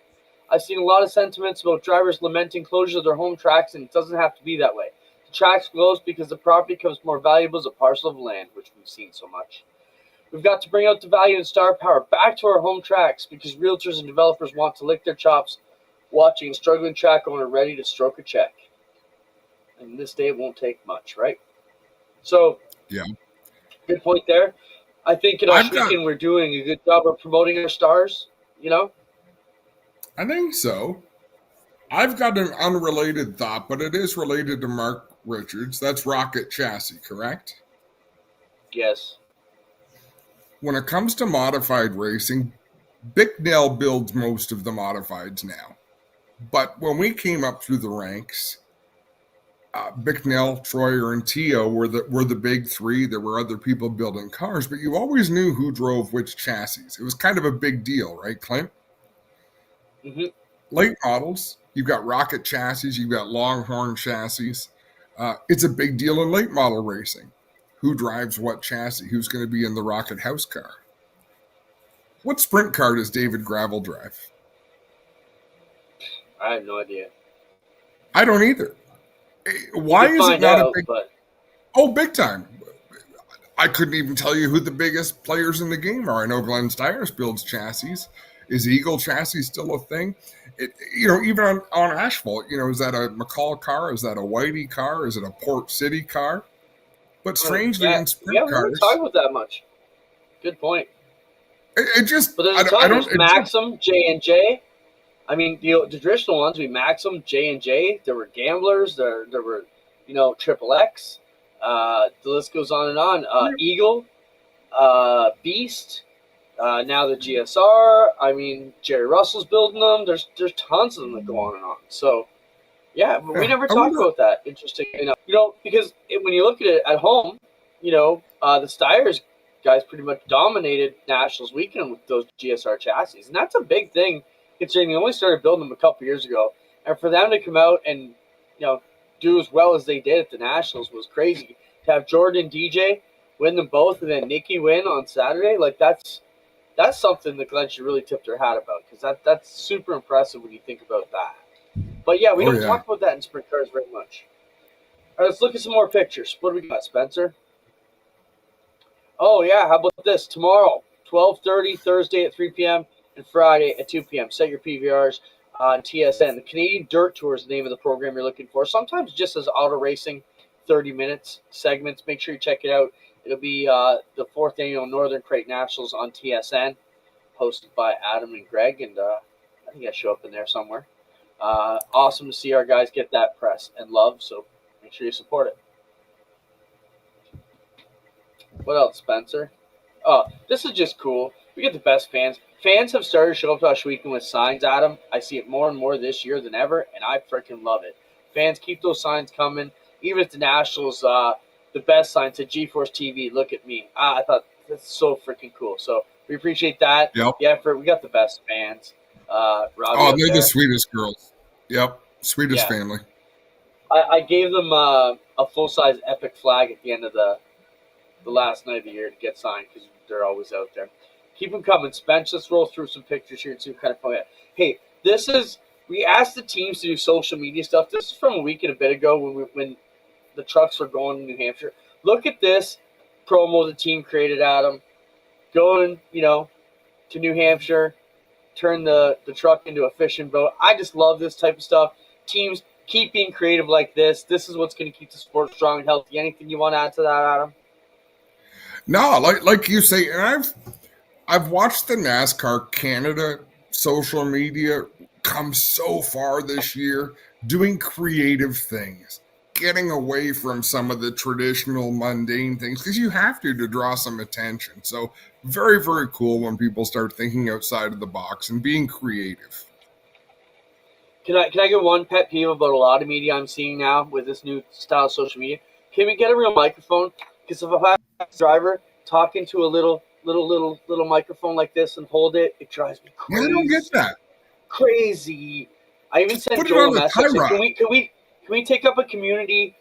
I've seen a lot of sentiments about drivers lamenting closure of their home tracks, and it doesn't have to be that way. The tracks close because the property becomes more valuable as a parcel of land, which we've seen so much. We've got to bring out the value and star power back to our home tracks because realtors and developers want to lick their chops watching a struggling track owner ready to stroke a check. And this day it won't take much, right? So, yeah, good point there. I think in our weekend we're doing a good job of promoting our stars, you know? I think so. I've got an unrelated thought, but it is related to Mark Richards. That's Rocket Chassis, correct? Yes. When it comes to modified racing, Bicknell builds most of the modifieds now. But when we came up through the ranks, Bicknell, Troyer, and Tio were the big three. There were other people building cars, but you always knew who drove which chassis. It was kind of a big deal, right, Clint? Mm-hmm. Late models, you've got Rocket chassis, you've got Longhorn chassis. It's a big deal in late model racing. Who drives what chassis? Who's going to be in the Rocket house car? What sprint car does David Gravel drive? I have no idea. I don't either. Why is it not a big... Oh, big time. I couldn't even tell you who the biggest players in the game are. I know Glenn Steyers builds chassis. Is Eagle chassis still a thing? Even on asphalt, is that a McCall car? Is that a Whitey car? Is it a Port City car? But strangely, in sprint cars, we haven't talked about that much. Good point. It just, but there's Maxim, J&J. I mean, the traditional ones, Maxim, J&J. There were Gamblers. There were, Triple X. The list goes on and on. Eagle, Beast. Now the GSR. I mean, Jerry Russell's building them. There's tons of them that go on and on. So, yeah, but we never talked about that. Interesting enough. Because when you look at it at home, the Steyers guys pretty much dominated Nationals weekend with those GSR chassis. And that's a big thing, considering they only started building them a couple years ago. And for them to come out and, do as well as they did at the Nationals was crazy. To have Jordan and DJ win them both and then Nikki win on Saturday, that's something that Glenn should really tip their hat about, because that's super impressive when you think about that. But yeah, we don't talk about that in sprint cars very much. All right, let's look at some more pictures. What do we got, Spencer? Oh yeah, how about this? Tomorrow, 12:30, Thursday at 3 p.m. and Friday at 2 p.m. Set your PVRs. on TSN. The Canadian Dirt Tour is the name of the program you're looking for. Sometimes just as auto racing, 30 minutes segments. Make sure you check it out. It'll be the 4th annual Northern Crate Nationals on TSN, hosted by Adam and Greg, and I think I show up in there somewhere. Awesome to see our guys get that press and love, so make sure you support it. What else, Spencer? Oh, this is just cool. We get the best fans. Fans have started to show up to Ashweekon with signs, Adam. I see it more and more this year than ever, and I freaking love it. Fans, keep those signs coming. Even at the Nationals, the best sign said GeForce TV, look at me. I thought that's so freaking cool. So we appreciate that. Yep. Yeah, we got the best fans. Oh, they're the sweetest girls. Yep, sweetest family. I gave them a full-size epic flag at the end of the last night of the year to get signed because they're always out there. Keep them coming. Spence, let's roll through some pictures here and see what kind of fun we have. Hey, we asked the teams to do social media stuff. This is from a week and a bit ago when the trucks were going to New Hampshire. Look at this promo the team created, Adam. Going, to New Hampshire, turn the truck into a fishing boat. I just love this type of stuff. Teams, keep being creative like this. This is what's going to keep the sport strong and healthy. Anything you want to add to that, Adam? No, like you say, and I've watched the NASCAR Canada social media come so far this year, doing creative things, getting away from some of the traditional mundane things, because you have to draw some attention. So very, very cool when people start thinking outside of the box and being creative. Can I get one pet peeve about a lot of media I'm seeing now with this new style of social media? Can we get a real microphone? Because if I have a driver talking to a little microphone like this and hold it, it drives me crazy. Yeah, I don't get that. Crazy. I even sent Joel a message. Can we take up a community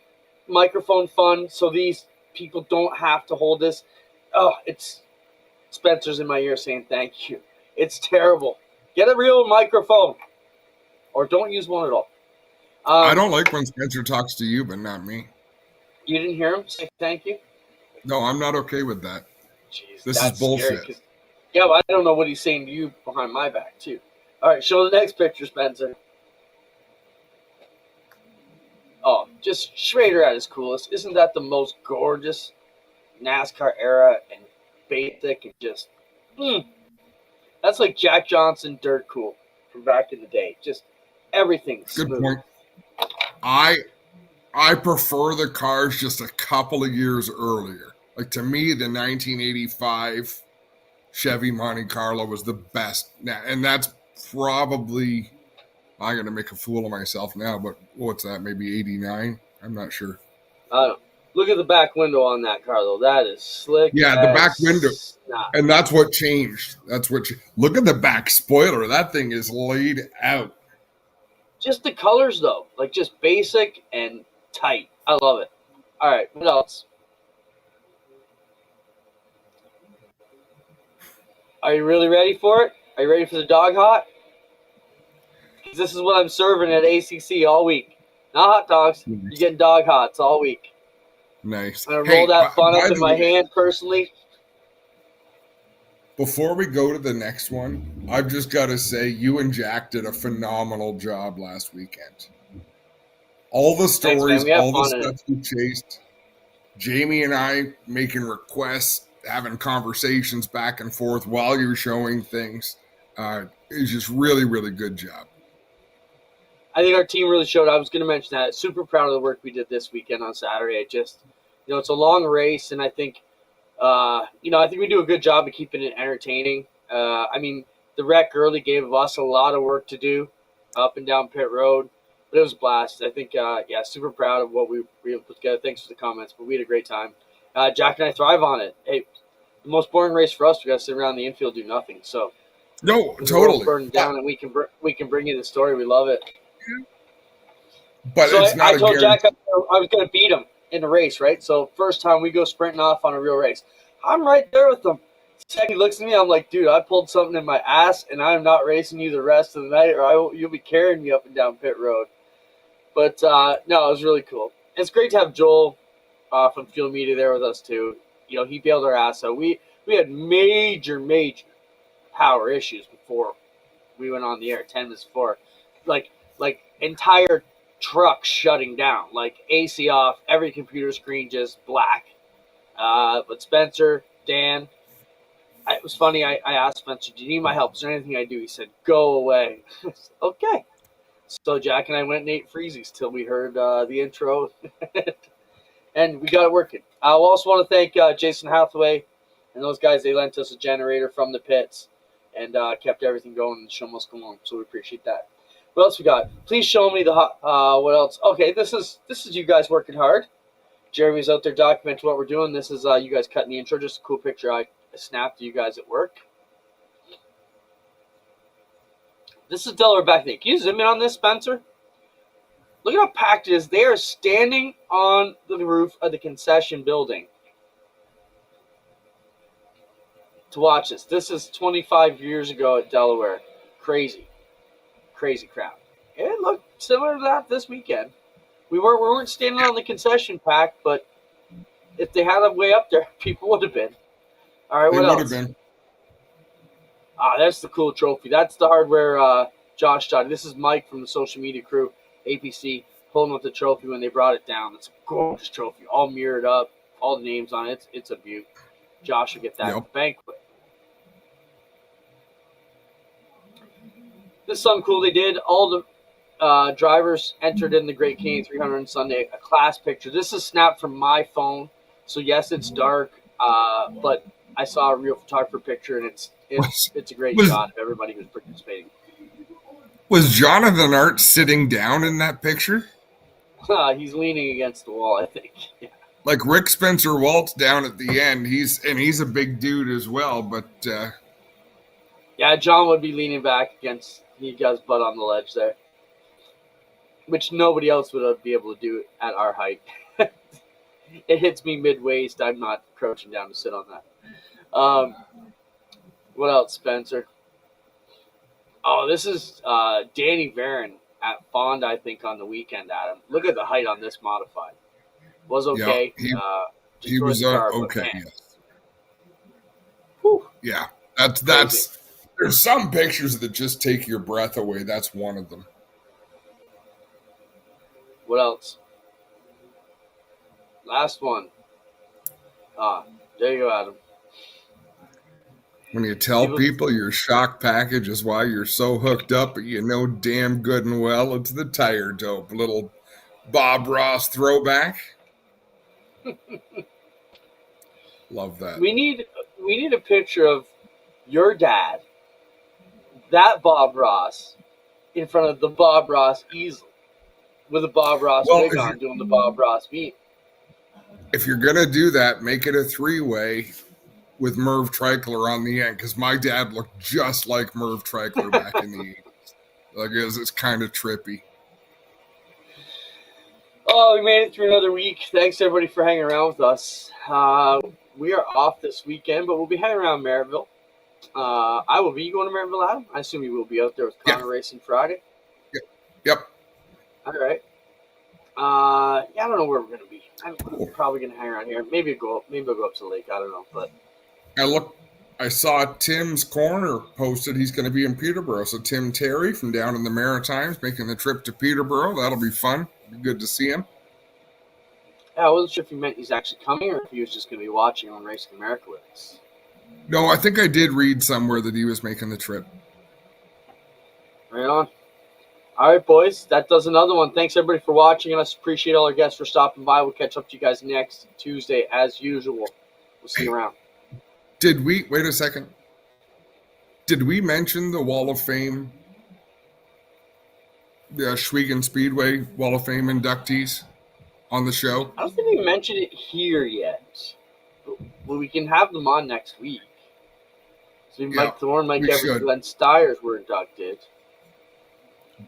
microphone fund so these people don't have to hold this? Oh, it's Spencer's in my ear saying thank you. It's terrible. Get a real microphone, or don't use one at all. I don't like when Spencer talks to you, but not me. You didn't hear him say thank you? No, I'm not okay with that. Jeez, this is bullshit. Yeah, but I don't know what he's saying to you behind my back, too. All right, show the next picture, Spencer. Oh, just Schrader at his coolest. Isn't that the most gorgeous NASCAR era and basic and just, That's like Jack Johnson dirt cool from back in the day. Just everything smooth. Good point. I prefer the cars just a couple of years earlier. Like, to me, the 1985 Chevy Monte Carlo was the best. And that's probably, I'm going to make a fool of myself now, but what's that, maybe 89? I'm not sure. Look at the back window on that car, though. That is slick. Yeah, the back window. And that's what changed. Look at the back spoiler. That thing is laid out. Just the colors, though. Like, just basic and tight. I love it. All right, what else? Are you really ready for it? Are you ready for the dog hot? This is what I'm serving at ACC all week. Not hot dogs. You're getting dog hots all week. Nice. I'm going to roll that fun up in my hand personally. Before we go to the next one, I've just got to say you and Jack did a phenomenal job last weekend. All the stories, all the stuff you chased, Jamie and I making requests, having conversations back and forth while you're showing things. It's just really, really good job. I think our team really showed. I was going to mention that. Super proud of the work we did this weekend on Saturday. It's a long race, and I think, I think we do a good job of keeping it entertaining. The wreck early gave us a lot of work to do up and down pit road, but it was a blast. I think, super proud of what we were able to put together. Thanks for the comments, but we had a great time. Jack and I thrive on it. Hey, the most boring race for us, we got to sit around the infield, do nothing. So, no, totally burn down, and we can bring you the story. We love it. But so I told Jack I was going to beat him in the race, right? So first time we go sprinting off on a real race, I'm right there with him. Second, he looks at me, I'm like, dude, I pulled something in my ass, and I'm not racing you the rest of the night, or you'll be carrying me up and down pit road. But no, it was really cool. And it's great to have Joel from Field Media there with us too. He bailed our ass out. We had major power issues before we went on the air, 10 minutes before. like entire truck shutting down, like AC off, every computer screen just black. But Spencer, Dan, it was funny. I asked Spencer, "Do you need my help? Is there anything I do?" He said, "Go away." Okay. So Jack and I went and ate freezies till we heard the intro, and we got it working. I also want to thank Jason Hathaway and those guys. They lent us a generator from the pits and kept everything going. And the show must go on. So we appreciate that. What else we got? Please show me the what else? Okay, this is you guys working hard. Jeremy's out there documenting what we're doing. This is you guys cutting the intro. Just a cool picture I snapped of you guys at work. This is Delaware back there. Can you zoom in on this, Spencer? Look at how packed it is. They are standing on the roof of the concession building to watch this. This is 25 years ago at Delaware. Crazy crowd. It looked similar to that this weekend. We weren't standing on the concession pack, but if they had a way up there, people would have been. All right, what else? They would have been. That's the cool trophy. That's the hardware Josh Stade. This is Mike from the social media crew, APC, pulling up the trophy when they brought it down. It's a gorgeous trophy, all mirrored up, all the names on it. It's a beaut. Josh will get that at the banquet. This is something cool they did. All the drivers entered in the Great Canadian 300 on Sunday, a class picture. This is snapped from my phone, so yes, it's dark, but I saw a real photographer picture, and it's a great shot of everybody who's participating. Was Jonathan Art sitting down in that picture? He's leaning against the wall, I think. Yeah. Like Rick Spencer Waltz down at the end. He's a big dude as well, but yeah, John would be leaning back against. He got his butt on the ledge there, which nobody else would be able to do at our height. It hits me mid-waist. I'm not crouching down to sit on that. What else, Spencer? Oh, this is Danny Varon at Fonda, I think, on the weekend, Adam. Look at the height on this modified. Was okay. Yeah, he was okay, yes. Whew. Yeah, that's there's some pictures that just take your breath away. That's one of them. What else? Last one. There you go, Adam. When you tell people your shock package is why you're so hooked up, but you know damn good and well it's the tire dope. Little Bob Ross throwback. Love that. We need a picture of your dad, that Bob Ross, in front of the Bob Ross easel, with a Bob Ross wig on, doing the Bob Ross beat. If you're gonna do that, make it a 3-way with Merv Treichler on the end, because my dad looked just like Merv Treichler back in the 80s. Like it's kind of trippy. Oh, we made it through another week. Thanks everybody for hanging around with us. We are off this weekend, but we'll be hanging around Maryville. I will be. You going to Maryville, Adam? I assume you will be out there with Connor Racing Friday. Yep. All right. Yeah, I don't know where we're going to be. I'm probably going to hang around here. Maybe I'll go up to the lake. I don't know, but I saw Tim's Corner posted he's going to be in Peterborough. So Tim Terry from down in the Maritimes making the trip to Peterborough. That'll be fun. Be good to see him. Yeah, I wasn't sure if he meant he's actually coming or if he was just going to be watching on Racing America with us. No, I think I did read somewhere that he was making the trip. Right on. All right, boys. That does another one. Thanks, everybody, for watching us. Appreciate all our guests for stopping by. We'll catch up to you guys next Tuesday, as usual. We'll see you around. Wait a second. Did we mention the Wall of Fame, the Schweigen Speedway Wall of Fame inductees on the show? I don't think we mentioned it here yet. But we can have them on next week. So Mike Thorne, Mike Evans, and Glenn Stiers were inducted.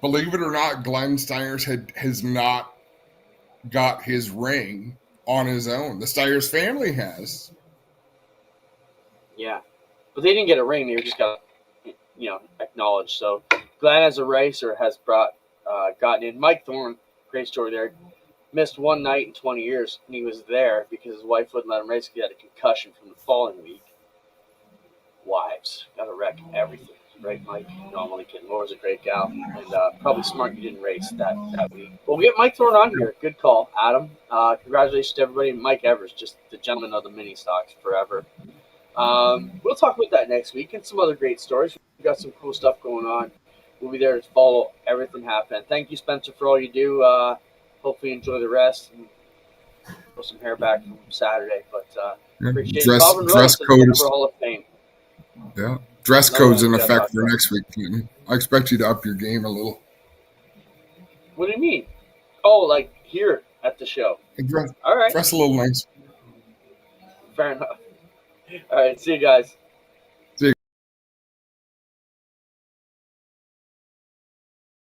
Believe it or not, Glenn Stiers has not got his ring on his own. The Stiers family has. Yeah. But they didn't get a ring. They just got, acknowledged. So Glenn, as a racer, has gotten in. Mike Thorne, great story there. Missed one night in 20 years, and he was there because his wife wouldn't let him race. He had a concussion from the following week. Wives got to wreck everything. right, Mike? No, I'm only kidding. Laura's a great gal, and probably smart you didn't race that week. Well, we get Mike thrown on here. Good call, Adam. Congratulations to everybody. Mike Evers, just the gentleman of the mini stocks forever. We'll talk about that next week and some other great stories. We've got some cool stuff going on. We'll be there to follow everything happening. Thank you, Spencer, for all you do. Hopefully, enjoy the rest and put some hair back from Saturday. But appreciate it. Calvin dress Rose, code for Hall of Fame. Yeah, dress code's in effect for next week, Clinton. I expect you to up your game a little. What do you mean? Oh, like here at the show. Dress, all right. Dress a little nice. Fair enough. All right. See you guys.